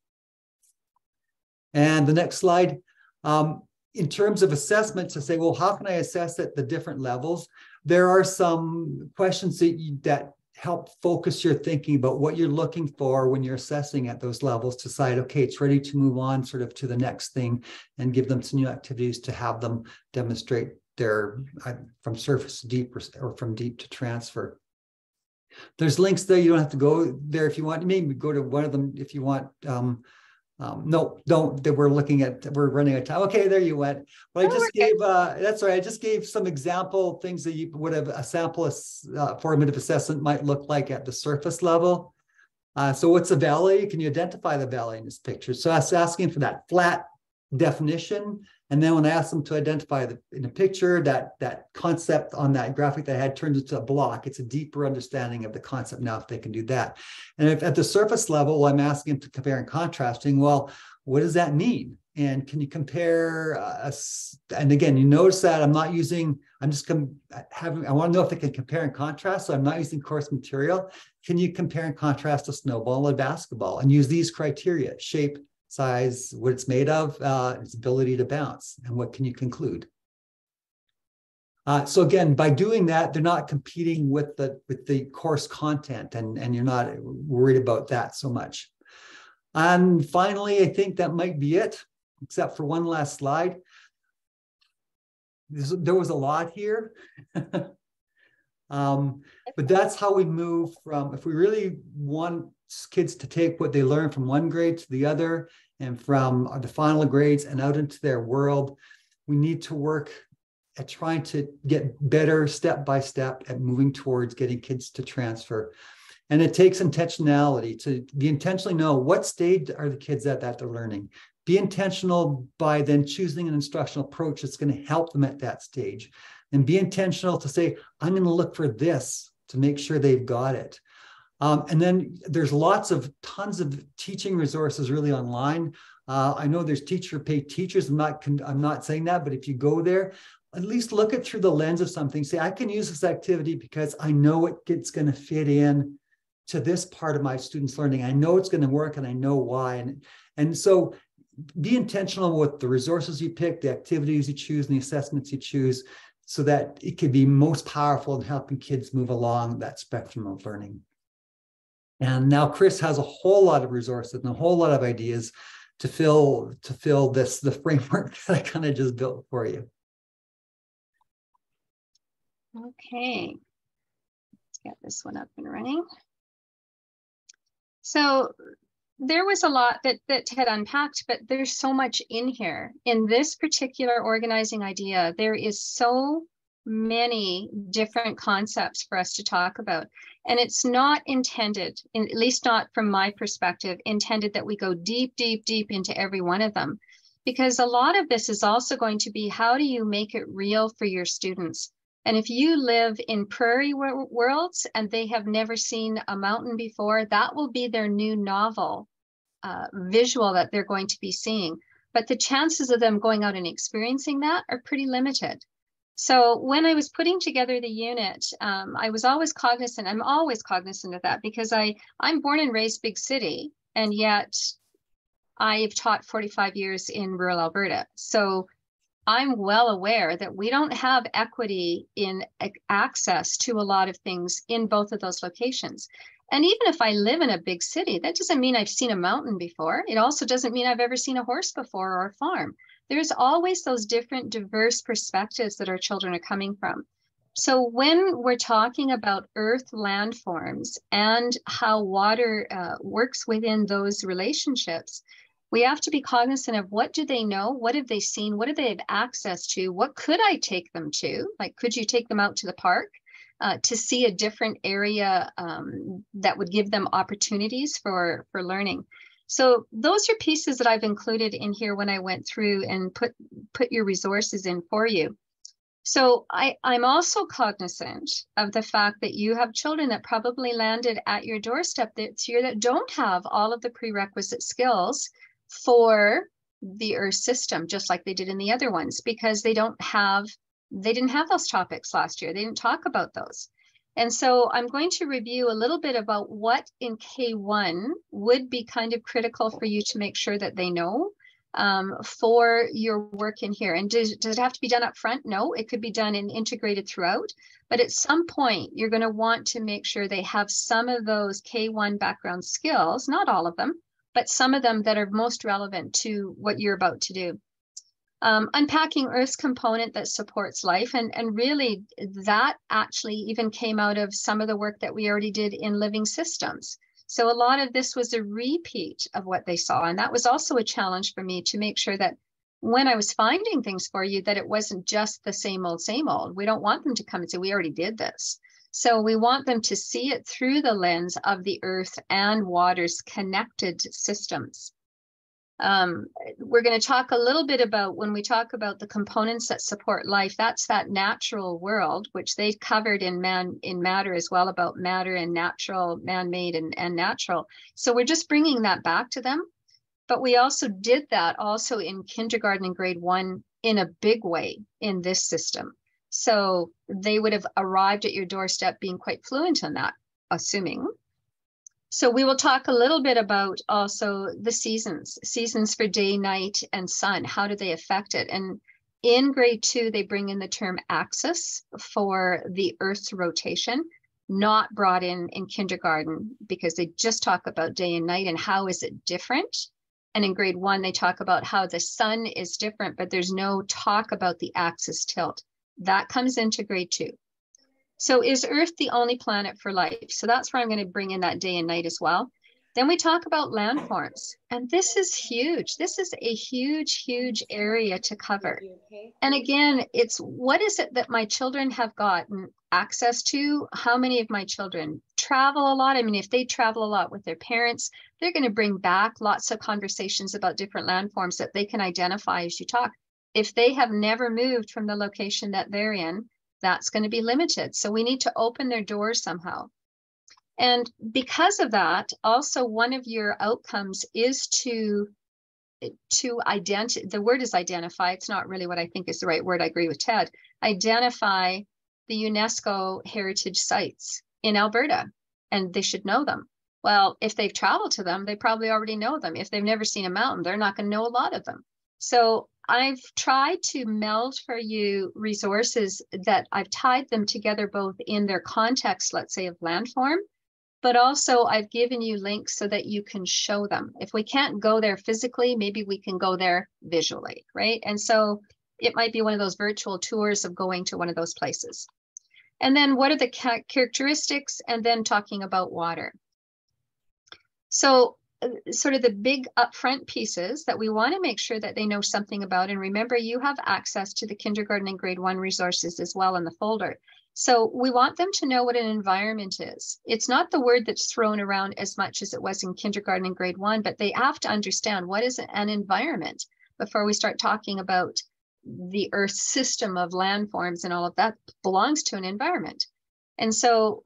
[SPEAKER 3] And the next slide, in terms of assessment, to say, well, how can I assess at the different levels? There are some questions that help focus your thinking about what you're looking for when you're assessing at those levels to decide, okay, it's ready to move on sort of to the next thing, and give them some new activities to have them demonstrate their from surface to deep or from deep to transfer. There's links there. You don't have to go there if you want. Maybe go to one of them if you want. No, don't. That we're running out of time. Okay, there you went. Well, I just gave. That's right. I just gave some example things that you would have a sample formative assessment might look like at the surface level. So what's a valley? Can you identify the valley in this picture? So I was asking for that flat definition, and then when I asked them to identify in a picture, that concept on that graphic that I had turned into a block. It's a deeper understanding of the concept now if they can do that. And if at the surface level, I'm asking them to compare and contrasting, well, what does that mean? And can you compare and again, you notice that I'm not using, I want to know if they can compare and contrast. So I'm not using course material. Can you compare and contrast a snowball and a basketball and use these criteria: shape, size, what it's made of, its ability to bounce, and what can you conclude? So again, by doing that, they're not competing with the course content, and you're not worried about that so much. And finally, I think that might be it, except for one last slide. There was a lot here. But that's how we move from, if we really want kids to take what they learn from one grade to the other, and from the final grades and out into their world, we need to work at trying to get better step by step at moving towards getting kids to transfer. And it takes intentionality to be intentionally know what stage are the kids at that they're learning. Be intentional by then choosing an instructional approach that's going to help them at that stage. And be intentional to say, I'm going to look for this to make sure they've got it. And then there's tons of teaching resources really online. I know there's teacher-paid teachers. I'm not saying that, but if you go there, at least look at through the lens of something. Say, I can use this activity because I know it's going to fit in to this part of my students' learning. I know it's going to work, and I know why. And so be intentional with the resources you pick, the activities you choose, and the assessments you choose, so that it can be most powerful in helping kids move along that spectrum of learning. And now Chris has a whole lot of resources and a whole lot of ideas to fill the framework that I kind of just built for you.
[SPEAKER 2] Okay, let's get this one up and running. So there was a lot that Ted unpacked, but there's so much in here. In this particular organizing idea, there is so many different concepts for us to talk about. And it's not intended, at least not from my perspective, intended that we go deep, deep, deep into every one of them. Because a lot of this is also going to be, how do you make it real for your students? And if you live in prairie worlds and they have never seen a mountain before, that will be their new novel visual that they're going to be seeing. But the chances of them going out and experiencing that are pretty limited. So when I was putting together the unit, I was always cognizant, I'm always cognizant of that, because I'm born and raised big city, and yet I've taught 45 years in rural Alberta. So I'm well aware that we don't have equity in access to a lot of things in both of those locations. And even if I live in a big city, that doesn't mean I've seen a mountain before. It also doesn't mean I've ever seen a horse before or a farm. There's always those different diverse perspectives that our children are coming from. So when we're talking about earth landforms and how water works within those relationships, we have to be cognizant of what do they know, what have they seen, what do they have access to, what could I take them to? Like, could you take them out to the park to see a different area that would give them opportunities for learning? So those are pieces that I've included in here when I went through and put your resources in for you. So I'm also cognizant of the fact that you have children that probably landed at your doorstep this year that don't have all of the prerequisite skills for the Earth system, just like they did in the other ones, because they didn't have those topics last year. They didn't talk about those. And so I'm going to review a little bit about what in K1 would be kind of critical for you to make sure that they know for your work in here. And does it have to be done up front? No, it could be done and integrated throughout. But at some point, you're going to want to make sure they have some of those K1 background skills, not all of them, but some of them that are most relevant to what you're about to do. Unpacking Earth's component that supports life. And really, that actually even came out of some of the work that we already did in living systems. So a lot of this was a repeat of what they saw. And that was also a challenge for me to make sure that when I was finding things for you, that it wasn't just the same old, same old. We don't want them to come and say, we already did this. So we want them to see it through the lens of the Earth and water's connected systems. We're going to talk a little bit about, when we talk about the components that support life, that's that natural world, which they covered in matter as well, about matter and natural, man-made and natural. So we're just bringing that back to them. But we also did that also in kindergarten and grade 1 in a big way in this system. So they would have arrived at your doorstep being quite fluent in that, assuming. So we will talk a little bit about also the seasons for day, night, and sun. How do they affect it? And in grade 2, they bring in the term axis for the Earth's rotation, not brought in kindergarten, because they just talk about day and night and how is it different. And in grade 1, they talk about how the sun is different, but there's no talk about the axis tilt. That comes into grade 2. So is Earth the only planet for life? So that's where I'm going to bring in that day and night as well. Then we talk about landforms. And this is huge. This is a huge, huge area to cover. And again, it's what is it that my children have gotten access to? How many of my children travel a lot? I mean, if they travel a lot with their parents, they're going to bring back lots of conversations about different landforms that they can identify as you talk. If they have never moved from the location that they're in, that's going to be limited. So we need to open their doors somehow. And because of that, also one of your outcomes is to identify, the word is identify. It's not really what I think is the right word. I agree with Ted. Identify the UNESCO heritage sites in Alberta, and they should know them. Well, if they've traveled to them, they probably already know them. If they've never seen a mountain, they're not going to know a lot of them. So I've tried to meld for you resources that I've tied them together both in their context, let's say, of landform, but also I've given you links so that you can show them. If we can't go there physically, maybe we can go there visually, right? And so it might be one of those virtual tours of going to one of those places. And then what are the characteristics? And then talking about water. So sort of the big upfront pieces that we want to make sure that they know something about. And remember, you have access to the kindergarten and grade 1 resources as well in the folder. So we want them to know what an environment is. It's not the word that's thrown around as much as it was in kindergarten and grade 1, but they have to understand what is an environment before we start talking about the Earth system of landforms, and all of that belongs to an environment. And so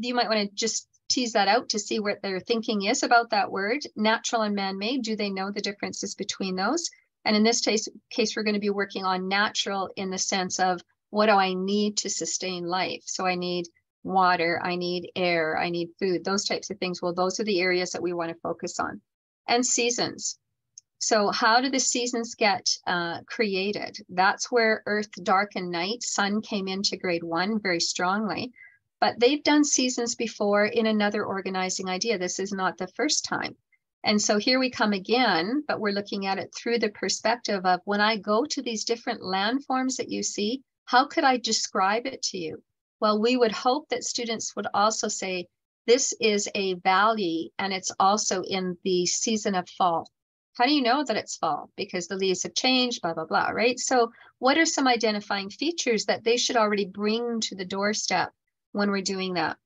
[SPEAKER 2] you might want to just tease that out to see what their thinking is about that word. Natural and man-made, do they know the differences between those? And in this case, we're going to be working on natural in the sense of, what do I need to sustain life? So I need water, I need air, I need food, those types of things. Well, those are the areas that we want to focus on. And seasons. So how do the seasons get created? That's where Earth, dark and night, sun came into grade 1 very strongly. But they've done seasons before in another organizing idea. This is not the first time. And so here we come again, but we're looking at it through the perspective of, when I go to these different landforms that you see, how could I describe it to you? Well, we would hope that students would also say, this is a valley and it's also in the season of fall. How do you know that it's fall? Because the leaves have changed, blah, blah, blah, right? So what are some identifying features that they should already bring to the doorstep when we're doing that?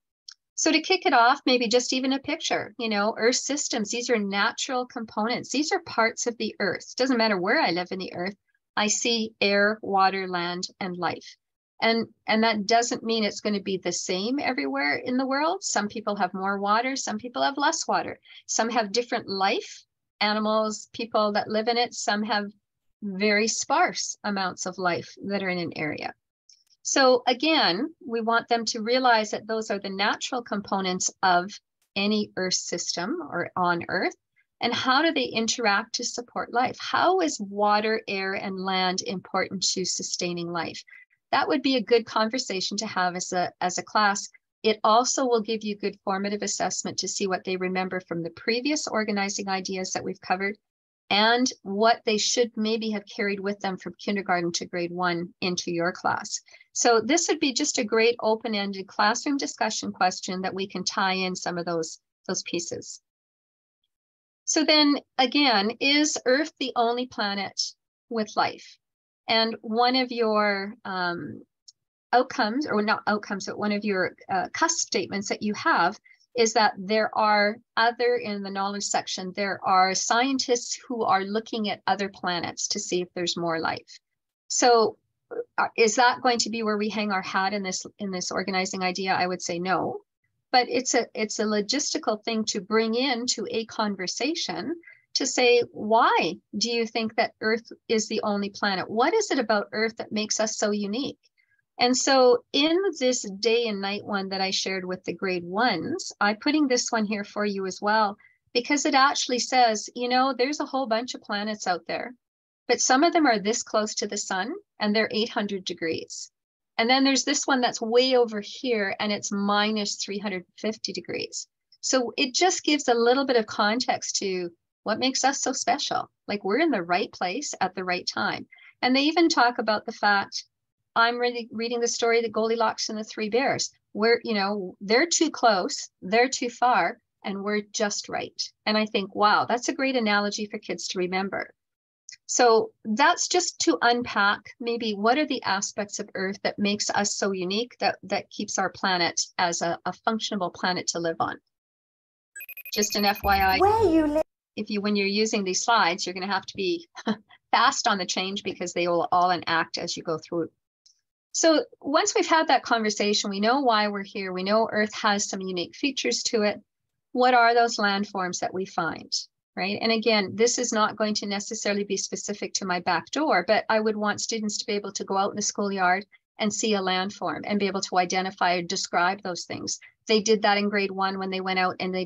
[SPEAKER 2] So to kick it off, maybe just even a picture, Earth systems, these are natural components. These are parts of the Earth. Doesn't matter where I live in the Earth, I see air, water, land, and life. And that doesn't mean it's going to be the same everywhere in the world. Some people have more water, some people have less water. Some have different life, animals, people that live in it. Some have very sparse amounts of life that are in an area. So again, we want them to realize that those are the natural components of any Earth system or on Earth. And how do they interact to support life? How is water, air, and land important to sustaining life? That would be a good conversation to have as a class. It also will give you good formative assessment to see what they remember from the previous organizing ideas that we've covered and what they should maybe have carried with them from kindergarten to grade 1 into your class. So this would be just a great open-ended classroom discussion question that we can tie in some of those pieces. So then again, is Earth the only planet with life? And one of your outcomes, or not outcomes, but one of your cusp statements that you have is that there are other, in the knowledge section, there are scientists who are looking at other planets to see if there's more life. So is that going to be where we hang our hat in this organizing idea? I would say no, but it's a logistical thing to bring into a conversation to say, why do you think that Earth is the only planet? What is it about Earth that makes us so unique? And so in this day and night one that I shared with the grade 1s, I'm putting this one here for you as well, because it actually says, there's a whole bunch of planets out there, but some of them are this close to the sun and they're 800 degrees. And then there's this one that's way over here and it's minus 350 degrees. So it just gives a little bit of context to what makes us so special. Like we're in the right place at the right time. And they even talk about the fact, I'm really reading the story, The Goldilocks and the Three Bears, where, they're too close, they're too far, and we're just right. And I think, wow, that's a great analogy for kids to remember. So that's just to unpack maybe what are the aspects of Earth that makes us so unique that keeps our planet as a functionable planet to live on. Just an FYI, when you're using these slides, you're going to have to be fast on the change because they will all enact as you go through. So once we've had that conversation, we know why we're here. We know Earth has some unique features to it. What are those landforms that we find, right? And again, this is not going to necessarily be specific to my back door, but I would want students to be able to go out in the schoolyard and see a landform and be able to identify or describe those things. They did that in grade 1 when they went out and they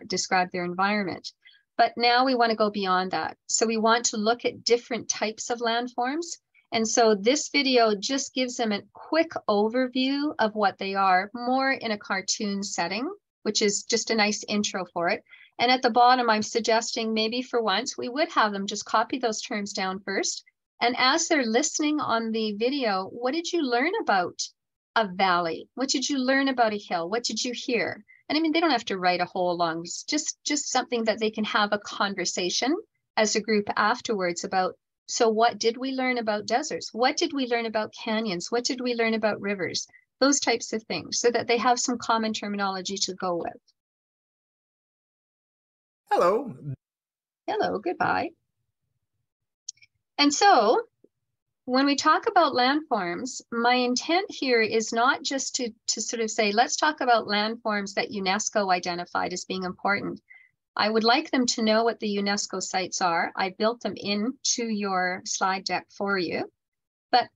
[SPEAKER 2] describe their environment. But now we want to go beyond that. So we want to look at different types of landforms. And so this video just gives them a quick overview of what they are, more in a cartoon setting, which is just a nice intro for it. And at the bottom, I'm suggesting maybe for once, we would have them just copy those terms down first. And as they're listening on the video, what did you learn about a valley? What did you learn about a hill? What did you hear? And I mean, they don't have to write a whole long, just something that they can have a conversation as a group afterwards about. So what did we learn about deserts? What did we learn about canyons? What did we learn about rivers? Those types of things, so that they have some common terminology to go with.
[SPEAKER 10] Hello.
[SPEAKER 2] Hello, goodbye. And so when we talk about landforms, my intent here is not just to sort of say, let's talk about landforms that UNESCO identified as being important. I would like them to know what the UNESCO sites are. I built them into your slide deck for you, but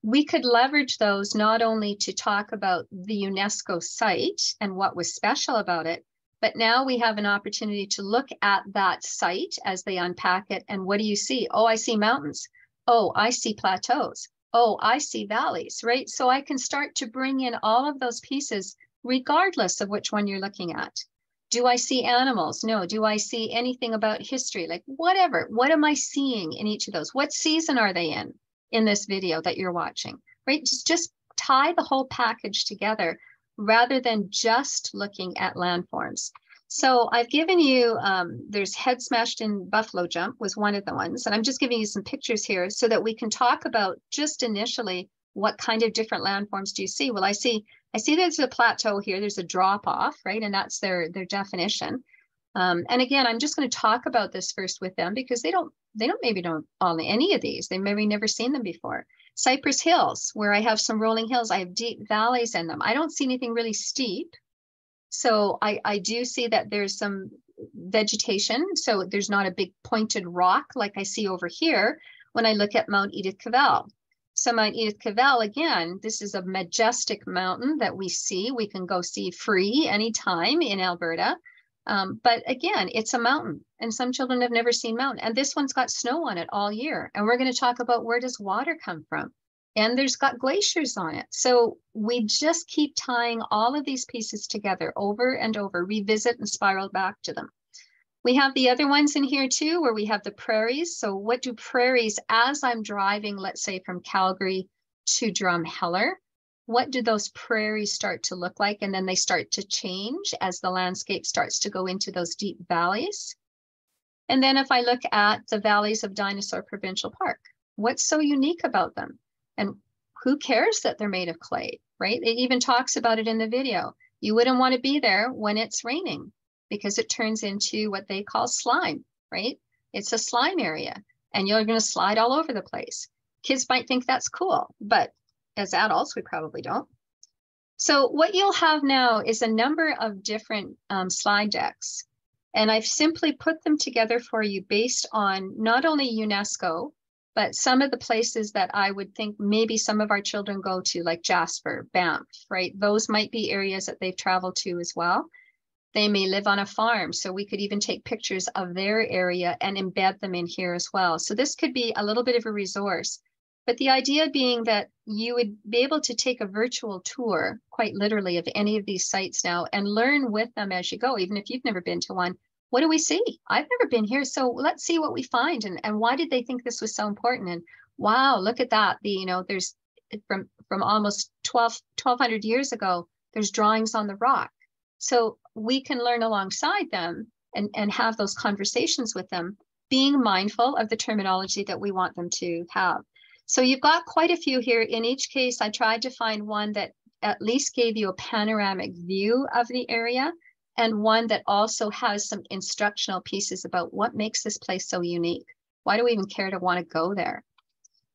[SPEAKER 2] we could leverage those not only to talk about the UNESCO site and what was special about it, but now we have an opportunity to look at that site as they unpack it. And what do you see? Oh, I see mountains. Oh, I see plateaus. Oh, I see valleys, right? So I can start to bring in all of those pieces, regardless of which one you're looking at. Do I see animals? No. Do I see anything about history? Like whatever. What am I seeing in each of those? What season are they in this video that you're watching, right? Just tie the whole package together rather than just looking at landforms. So I've given you, there's Head Smashed in Buffalo Jump was one of the ones. And I'm just giving you some pictures here so that we can talk about just initially, what kind of different landforms do you see? Well, I see there's a plateau here, there's a drop off, right? And that's their definition. And again, I'm just going to talk about this first with them because they don't on any of these. They maybe never seen them before. Cypress Hills, where I have some rolling hills, I have deep valleys in them. I don't see anything really steep. So I do see that there's some vegetation. So there's not a big pointed rock like I see over here when I look at Mount Edith Cavell. So Mount Edith Cavell, again, this is a majestic mountain that we see. We can go see free anytime in Alberta. But again, it's a mountain and some children have never seen mountain. And this one's got snow on it all year. And we're going to talk about where does water come from? And there's got glaciers on it. So we just keep tying all of these pieces together over and over, revisit and spiral back to them. We have the other ones in here too, where we have the prairies. So what do prairies, as I'm driving, let's say from Calgary to Drumheller, what do those prairies start to look like? And then they start to change as the landscape starts to go into those deep valleys. And then if I look at the valleys of Dinosaur Provincial Park, what's so unique about them? And who cares that they're made of clay, right? It even talks about it in the video. You wouldn't want to be there when it's raining because it turns into what they call slime, right? It's a slime area and you're going to slide all over the place. Kids might think that's cool, but as adults, we probably don't. So what you'll have now is a number of different slide decks. And I've simply put them together for you based on not only UNESCO, but some of the places that I would think maybe some of our children go to, like Jasper, Banff, right? Those might be areas that they've traveled to as well. They may live on a farm, so we could even take pictures of their area and embed them in here as well. So this could be a little bit of a resource. But the idea being that you would be able to take a virtual tour, quite literally, of any of these sites now and learn with them as you go, even if you've never been to one. What do we see? I've never been here, so let's see what we find. And why did they think this was so important? And wow, look at that. There's from almost 1,200 years ago, there's drawings on the rock. So we can learn alongside them and have those conversations with them, being mindful of the terminology that we want them to have. So you've got quite a few here. In each case, I tried to find one that at least gave you a panoramic view of the area and one that also has some instructional pieces about what makes this place so unique. Why do we even care to want to go there?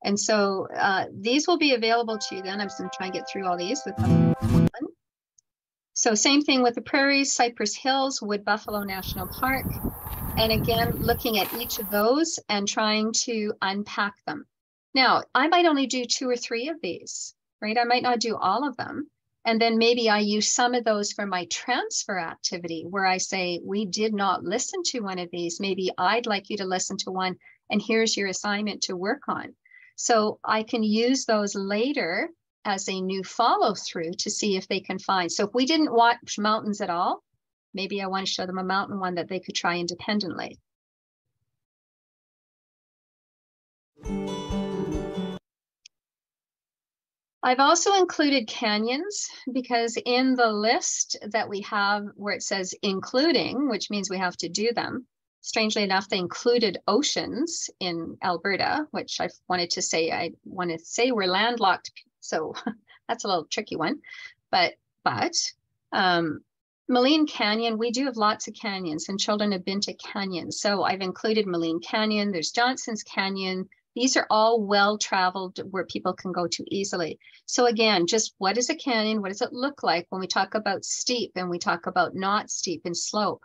[SPEAKER 2] And so these will be available to you then. I'm just going to try and get through all these with them. So same thing with the prairies, Cypress Hills, Wood Buffalo National Park. And again, looking at each of those and trying to unpack them. Now, I might only do 2 or 3 of these, right? I might not do all of them. And then maybe I use some of those for my transfer activity where I say, we did not listen to one of these. Maybe I'd like you to listen to one and here's your assignment to work on. So I can use those later as a new follow through to see if they can find. So if we didn't watch mountains at all, maybe I want to show them a mountain one that they could try independently. I've also included canyons because in the list that we have where it says including, which means we have to do them, strangely enough, they included oceans in Alberta, which I want to say we're landlocked. So that's a little tricky one, but Maligne Canyon, we do have lots of canyons and children have been to canyons. So I've included Maligne Canyon, there's Johnson's Canyon. These are all well-traveled where people can go to easily. So again, just what is a canyon? What does it look like when we talk about steep and we talk about not steep and slope?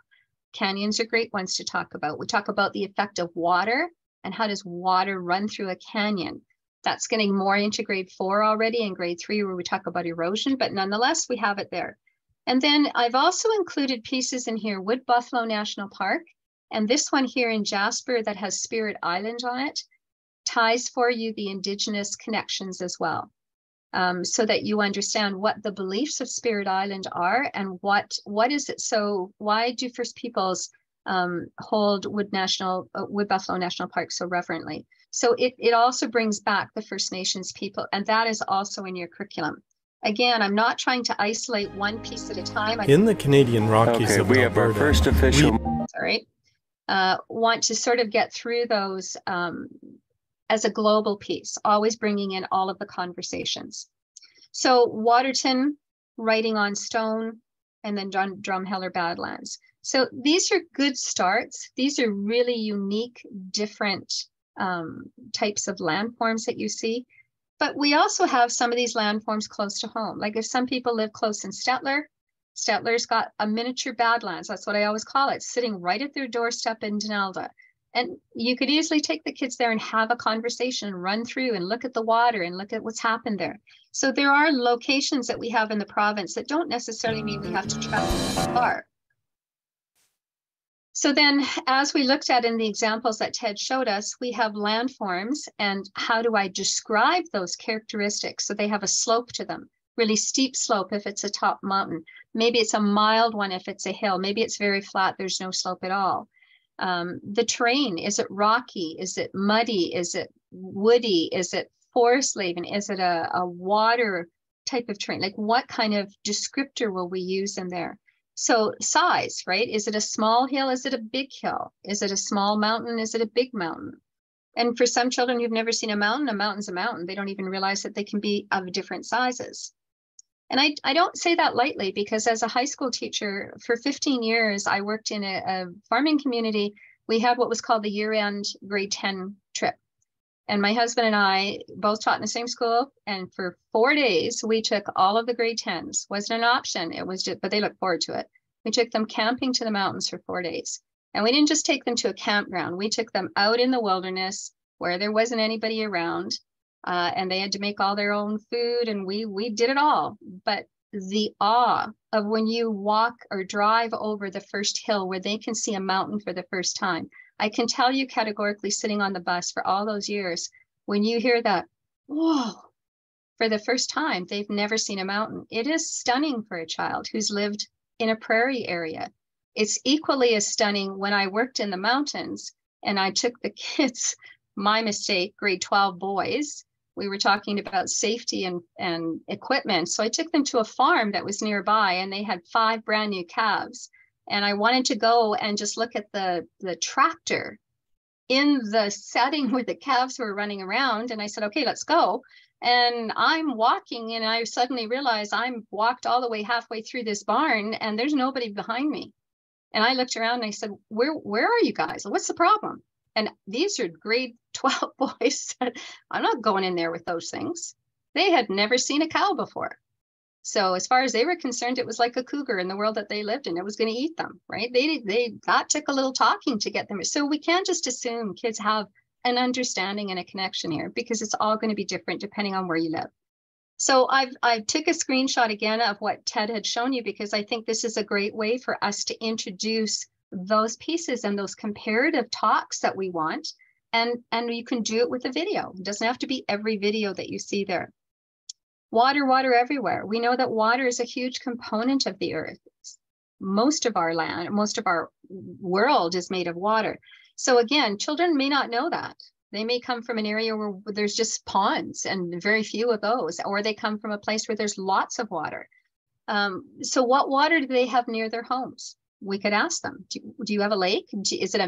[SPEAKER 2] Canyons are great ones to talk about. We talk about the effect of water and how does water run through a canyon. That's getting more into grade 4 already and grade 3 where we talk about erosion, but nonetheless, we have it there. And then I've also included pieces in here, Wood Buffalo National Park, and this one here in Jasper that has Spirit Island on it, ties for you the Indigenous connections as well, so that you understand what the beliefs of Spirit Island are and what is it. So why do First Peoples hold Wood Buffalo National Park so reverently? So it also brings back the First Nations people, and that is also in your curriculum. Again, I'm not trying to isolate one piece at a time.
[SPEAKER 10] In the Canadian Rockies of
[SPEAKER 5] we
[SPEAKER 10] Alberta,
[SPEAKER 5] have our first official.
[SPEAKER 2] Want to sort of get through those as a global piece, always bringing in all of the conversations. So Waterton, writing on stone, and then Drumheller Badlands. So these are good starts. These are really unique, different types of landforms that you see. But we also have some of these landforms close to home. Like if some people live close in Stettler, Stettler's got a miniature Badlands. That's what I always call it, sitting right at their doorstep in Donalda. And you could easily take the kids there and have a conversation and run through and look at the water and look at what's happened there. So there are locations that we have in the province that don't necessarily mean we have to travel far. So then, as we looked at in the examples that Ted showed us, we have landforms, and how do I describe those characteristics? So they have a slope to them, really steep slope if it's a top mountain. Maybe it's a mild one if it's a hill. Maybe it's very flat, there's no slope at all. The terrain, is it rocky? Is it muddy? Is it woody? Is it forest laden? Is it a water type of terrain? Like what kind of descriptor will we use in there? So size, right? Is it a small hill? Is it a big hill? Is it a small mountain? Is it a big mountain? And for some children who've never seen a mountain's a mountain. They don't even realize that they can be of different sizes. And I don't say that lightly, because as a high school teacher for 15 years, I worked in a farming community. We had what was called the year-end grade 10 trip. And my husband and I both taught in the same school. And for 4 days, we took all of the grade 10s. Wasn't an option. It was just, but they looked forward to it. We took them camping to the mountains for 4 days. And we didn't just take them to a campground. We took them out in the wilderness where there wasn't anybody around. And they had to make all their own food, and we did it all. But the awe of when you walk or drive over the first hill where they can see a mountain for the first time. I can tell you categorically, sitting on the bus for all those years, when you hear that, whoa, for the first time, they've never seen a mountain. It is stunning for a child who's lived in a prairie area. It's equally as stunning when I worked in the mountains and I took the kids, my mistake, grade 12 boys. We were talking about safety and equipment. So I took them to a farm that was nearby, and they had 5 brand new calves. And I wanted to go and just look at the tractor in the setting where the calves were running around. And I said, okay, let's go. And I'm walking, and I suddenly realized I'm walked all the way halfway through this barn and there's nobody behind me. And I looked around and I said, where are you guys? What's the problem? And these are grade 12 boys. I'm not going in there with those things. They had never seen a cow before. So as far as they were concerned, it was like a cougar in the world that they lived in. It was going to eat them, right? That took a little talking to get them. So we can't just assume kids have an understanding and a connection here, because it's all going to be different depending on where you live. So I took a screenshot again of what Ted had shown you, because I think this is a great way for us to introduce those pieces and those comparative talks that we want. And you can do it with a video. It doesn't have to be every video that you see there. Water everywhere. We know that water is a huge component of the earth. Most of our land, most of our world is made of water. So again, children may not know that. They may come from an area where there's just ponds and very few of those, or they come from a place where there's lots of water. So what water do they have near their homes? We could ask them, do you have a lake? Is it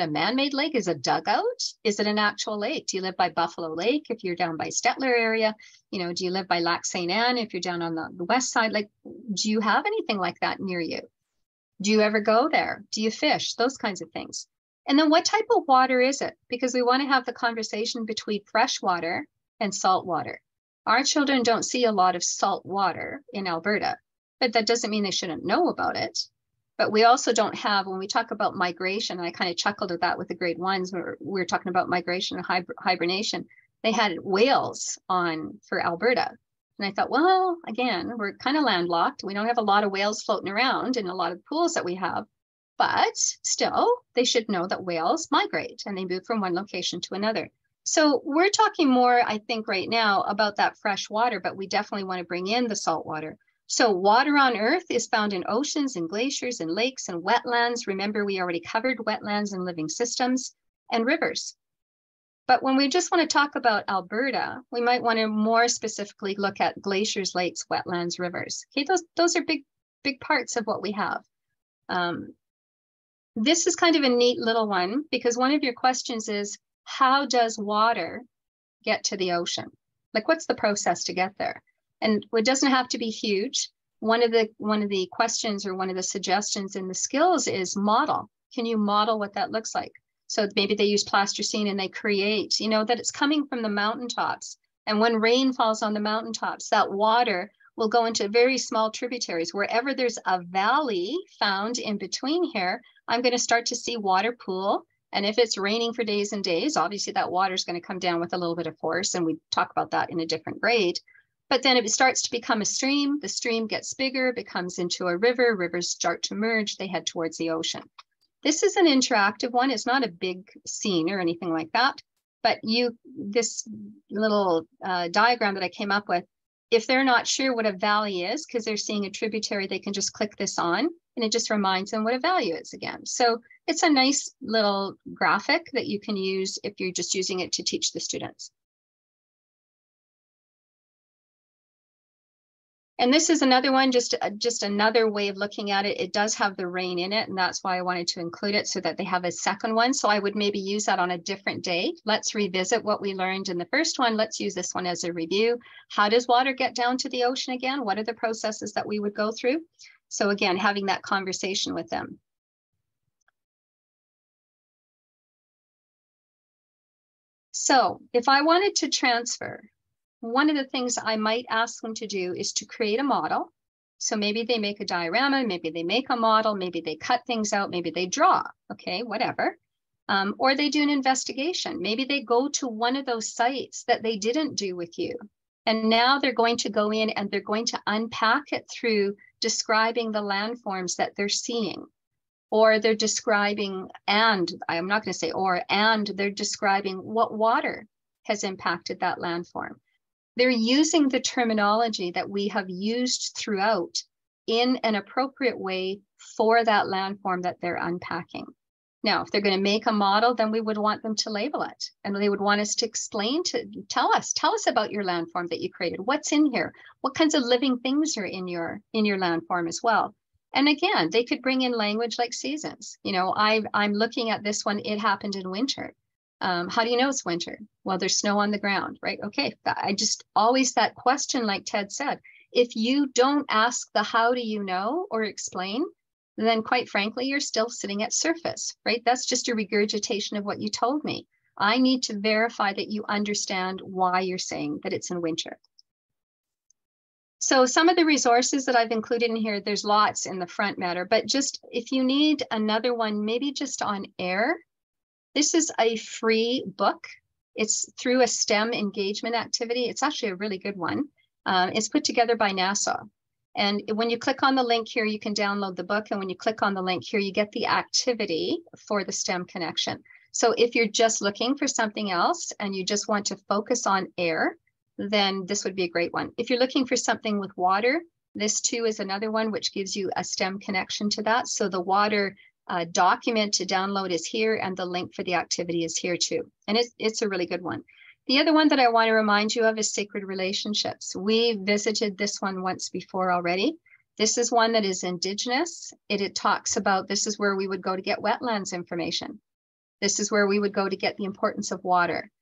[SPEAKER 2] a man-made lake? Is it a dugout? Is it an actual lake? Do you live by Buffalo Lake if you're down by Stettler area? You know, do you live by Lac St. Anne if you're down on the west side? Like, do you have anything like that near you? Do you ever go there? Do you fish? Those kinds of things. And then what type of water is it? Because we want to have the conversation between fresh water and salt water. Our children don't see a lot of salt water in Alberta, but that doesn't mean they shouldn't know about it. But we also don't have, when we talk about migration, I kind of chuckled at that with the grade 1s, where we were talking about migration and hibernation. They had whales on for Alberta. And I thought, well, again, we're kind of landlocked. We don't have a lot of whales floating around in a lot of pools that we have. But still, they should know that whales migrate and they move from one location to another. So we're talking more, I think, right now about that fresh water, but we definitely want to bring in the salt water. So water on Earth is found in oceans and glaciers and lakes and wetlands. Remember, we already covered wetlands and living systems and rivers. But when we just want to talk about Alberta, we might want to more specifically look at glaciers, lakes, wetlands, rivers. Okay, those are big parts of what we have. This is kind of a neat little one, because one of your questions is, how does water get to the ocean? Like, what's the process to get there? And it doesn't have to be huge. One of the questions or one of the suggestions in the skills is model. Can you model what that looks like? So maybe they use plasticine and they create, you know, that it's coming from the mountaintops. And when rain falls on the mountaintops, that water will go into very small tributaries. Wherever there's a valley found in between here, I'm going to start to see water pool. And if it's raining for days and days, obviously that water is going to come down with a little bit of force. And we talk about that in a different grade. But then it starts to become a stream. The stream gets bigger, becomes into a river. Rivers start to merge. They head towards the ocean. This is an interactive one. It's not a big scene or anything like that. But this little diagram that I came up with, if they're not sure what a valley is because they're seeing a tributary, they can just click this on and it just reminds them what a valley is again. So it's a nice little graphic that you can use if you're just using it to teach the students. And this is another one, just another way of looking at it. It does have the rain in it, and that's why I wanted to include it so that they have a second one. So I would maybe use that on a different day. Let's revisit what we learned in the first one. Let's use this one as a review. How does water get down to the ocean again? What are the processes that we would go through? So again, having that conversation with them. So if I wanted to transfer, one of the things I might ask them to do is to create a model. So maybe they make a diorama, maybe they make a model, maybe they cut things out, maybe they draw, okay, whatever. Or they do an investigation. Maybe they go to one of those sites that they didn't do with you. And now they're going to go in and they're going to unpack it through describing the landforms that they're seeing. Or they're describing, and I'm not going to say or, and they're describing what water has impacted that landform. They're using the terminology that we have used throughout in an appropriate way for that landform that they're unpacking. Now, if they're going to make a model, then we would want them to label it. And they would want us to explain, tell us about your landform that you created. What's in here? What kinds of living things are in your landform as well? And again, they could bring in language like seasons. You know, I'm looking at this one, it happened in winter. How do you know it's winter? Well, there's snow on the ground, right? Okay, I just always that question, like Ted said, if you don't ask the how do you know or explain, then quite frankly, you're still sitting at surface, right? That's just a regurgitation of what you told me. I need to verify that you understand why you're saying that it's in winter. So some of the resources that I've included in here, there's lots in the front matter, but just if you need another one, maybe just on air. This is a free book. It's through a STEM engagement activity. It's actually a really good one. It's put together by NASA. And when you click on the link here, you can download the book. And when you click on the link here, you get the activity for the STEM connection. So if you're just looking for something else and you just want to focus on air, then this would be a great one. If you're looking for something with water, this too is another one which gives you a STEM connection to that. So the water document to download is here and the link for the activity is here too. And it's a really good one. The other one that I want to remind you of is Sacred Relationships. We visited this one once before already. This is one that is Indigenous. It talks about, this is where we would go to get wetlands information. This is where we would go to get the importance of water.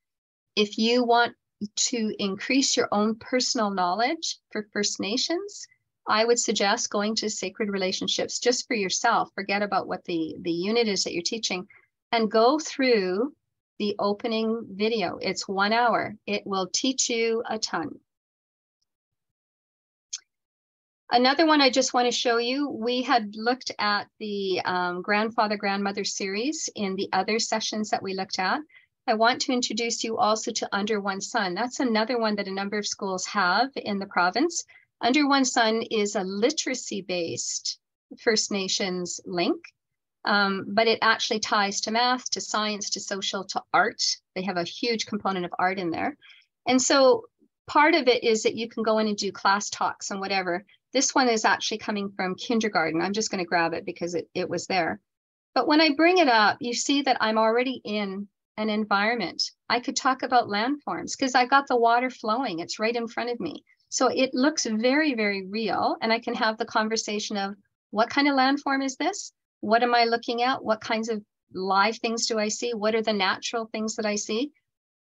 [SPEAKER 2] If you want to increase your own personal knowledge for First Nations, I would suggest going to Sacred Relationships just for yourself. Forget about what the unit is that you're teaching and go through the opening video. It's 1 hour. It will teach you a ton. Another one I just want to show you, we had looked at the grandfather, grandmother series in the other sessions that we looked at. I want to introduce you also to Under One Sun. That's another one that a number of schools have in the province. Under One Sun is a literacy-based First Nations link, but it actually ties to math, to science, to social, to art. They have a huge component of art in there. And so part of it is that you can go in and do class talks and whatever. This one is actually coming from kindergarten. I'm just going to grab it because it was there. But when I bring it up, you see that I'm already in an environment. I could talk about landforms because I got the water flowing. It's right in front of me. So it looks very, very real. And I can have the conversation of what kind of landform is this? What am I looking at? What kinds of live things do I see? What are the natural things that I see?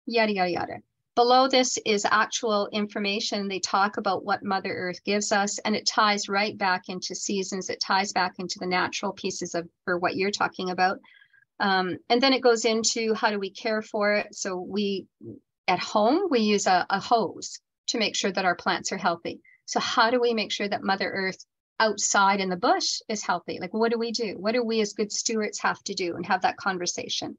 [SPEAKER 2] Yada, yada, yada. Below this is actual information. They talk about what Mother Earth gives us, and it ties right back into seasons. It ties back into the natural pieces of for what you're talking about. And then it goes into how do we care for it. So at home, we use a hose to make sure that our plants are healthy. So how do we make sure that Mother Earth outside in the bush is healthy? Like, what do we do? What do we as good stewards have to do, and have that conversation?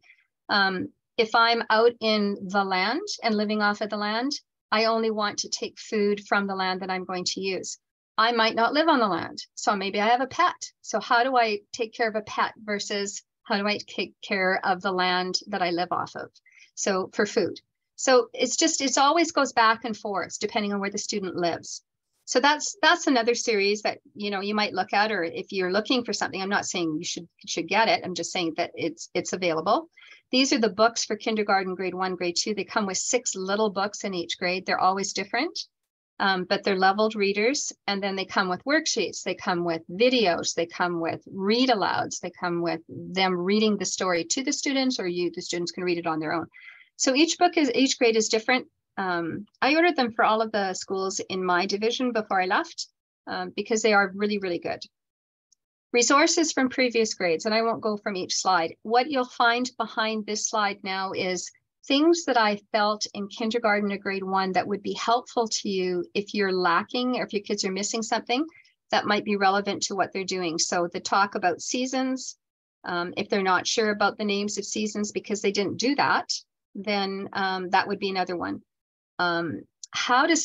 [SPEAKER 2] If I'm out in the land and living off of the land, I only want to take food from the land that I'm going to use. I might not live on the land, so maybe I have a pet. So how do I take care of a pet versus how do I take care of the land that I live off of? So for food. So it always goes back and forth depending on where the student lives. So that's another series that, you know, you might look at, or if you're looking for something, I'm not saying you should get it. I'm just saying that it's available. These are the books for kindergarten, grade 1, grade 2. They come with 6 little books in each grade. They're always different, but they're leveled readers. And then they come with worksheets. They come with videos. They come with read alouds. They come with them reading the story to the students, or the students can read it on their own. So each grade is different. I ordered them for all of the schools in my division before I left because they are really, really good. Resources from previous grades, and I won't go from each slide. What you'll find behind this slide now is things that I felt in kindergarten or grade 1 that would be helpful to you if you're lacking, or if your kids are missing something that might be relevant to what they're doing. So the talk about seasons, if they're not sure about the names of seasons because they didn't do that, then that would be another one. How do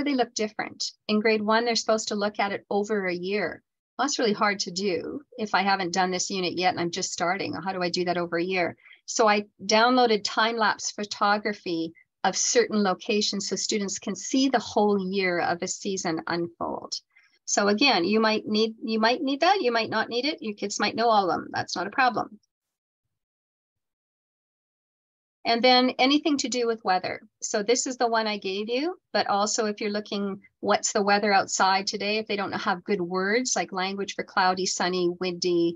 [SPEAKER 2] they look different? In grade 1, they're supposed to look at it over a year. Well, that's really hard to do if I haven't done this unit yet and I'm just starting. How do I do that over a year? So I downloaded time-lapse photography of certain locations so students can see the whole year of a season unfold. So again, you might need that, you might not need it. Your kids might know all of them. That's not a problem. And then anything to do with weather. So this is the one I gave you, but also if you're looking, what's the weather outside today? If they don't have good words like language for cloudy, sunny, windy,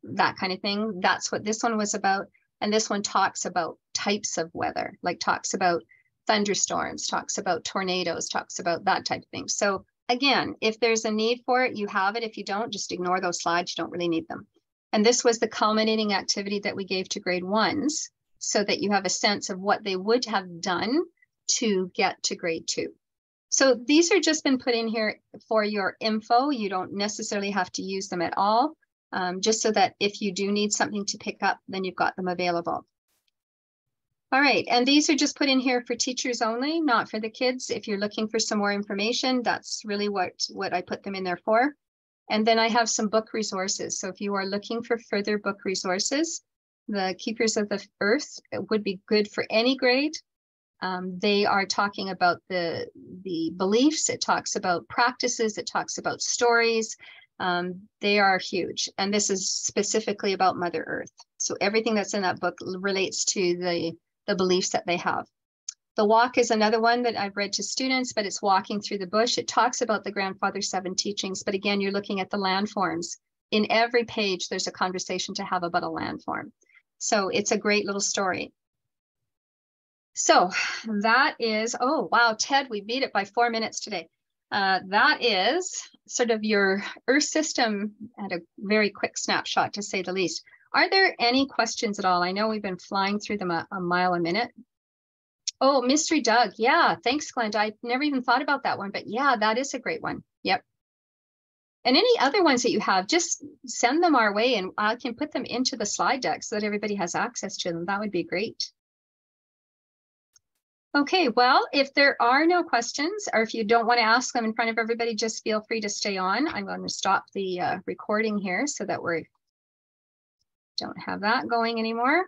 [SPEAKER 2] that kind of thing, that's what this one was about. And this one talks about types of weather, like talks about thunderstorms, talks about tornadoes, talks about that type of thing. So again, if there's a need for it, you have it. If you don't, just ignore those slides. You don't really need them. And this was the culminating activity that we gave to grade 1s, so that you have a sense of what they would have done to get to grade 2. So these are just been put in here for your info. You don't necessarily have to use them at all, just so that if you do need something to pick up, then you've got them available. All right, and these are just put in here for teachers only, not for the kids. If you're looking for some more information, that's really what I put them in there for. And then I have some book resources. So if you are looking for further book resources, the Keepers of the Earth would be good for any grade. They are talking about the beliefs. It talks about practices. It talks about stories. They are huge. And this is specifically about Mother Earth. So everything that's in that book relates to the beliefs that they have. The Walk is another one that I've read to students, but it's walking through the bush. It talks about the Grandfather 7 teachings, but again, you're looking at the landforms. In every page, there's a conversation to have about a landform. So it's a great little story. So that is, oh, wow, Ted, we beat it by 4 minutes today. That is sort of your Earth system at a very quick snapshot, to say the least. Are there any questions at all? I know we've been flying through them a mile a minute. Oh, Mystery Doug. Yeah, thanks, Glenda. I never even thought about that one, but yeah, that is a great one. Yep. And any other ones that you have, just send them our way and I can put them into the slide deck so that everybody has access to them. That would be great. Okay, well, if there are no questions, or if you don't want to ask them in front of everybody, just feel free to stay on. I'm going to stop the recording here so that we don't have that going anymore.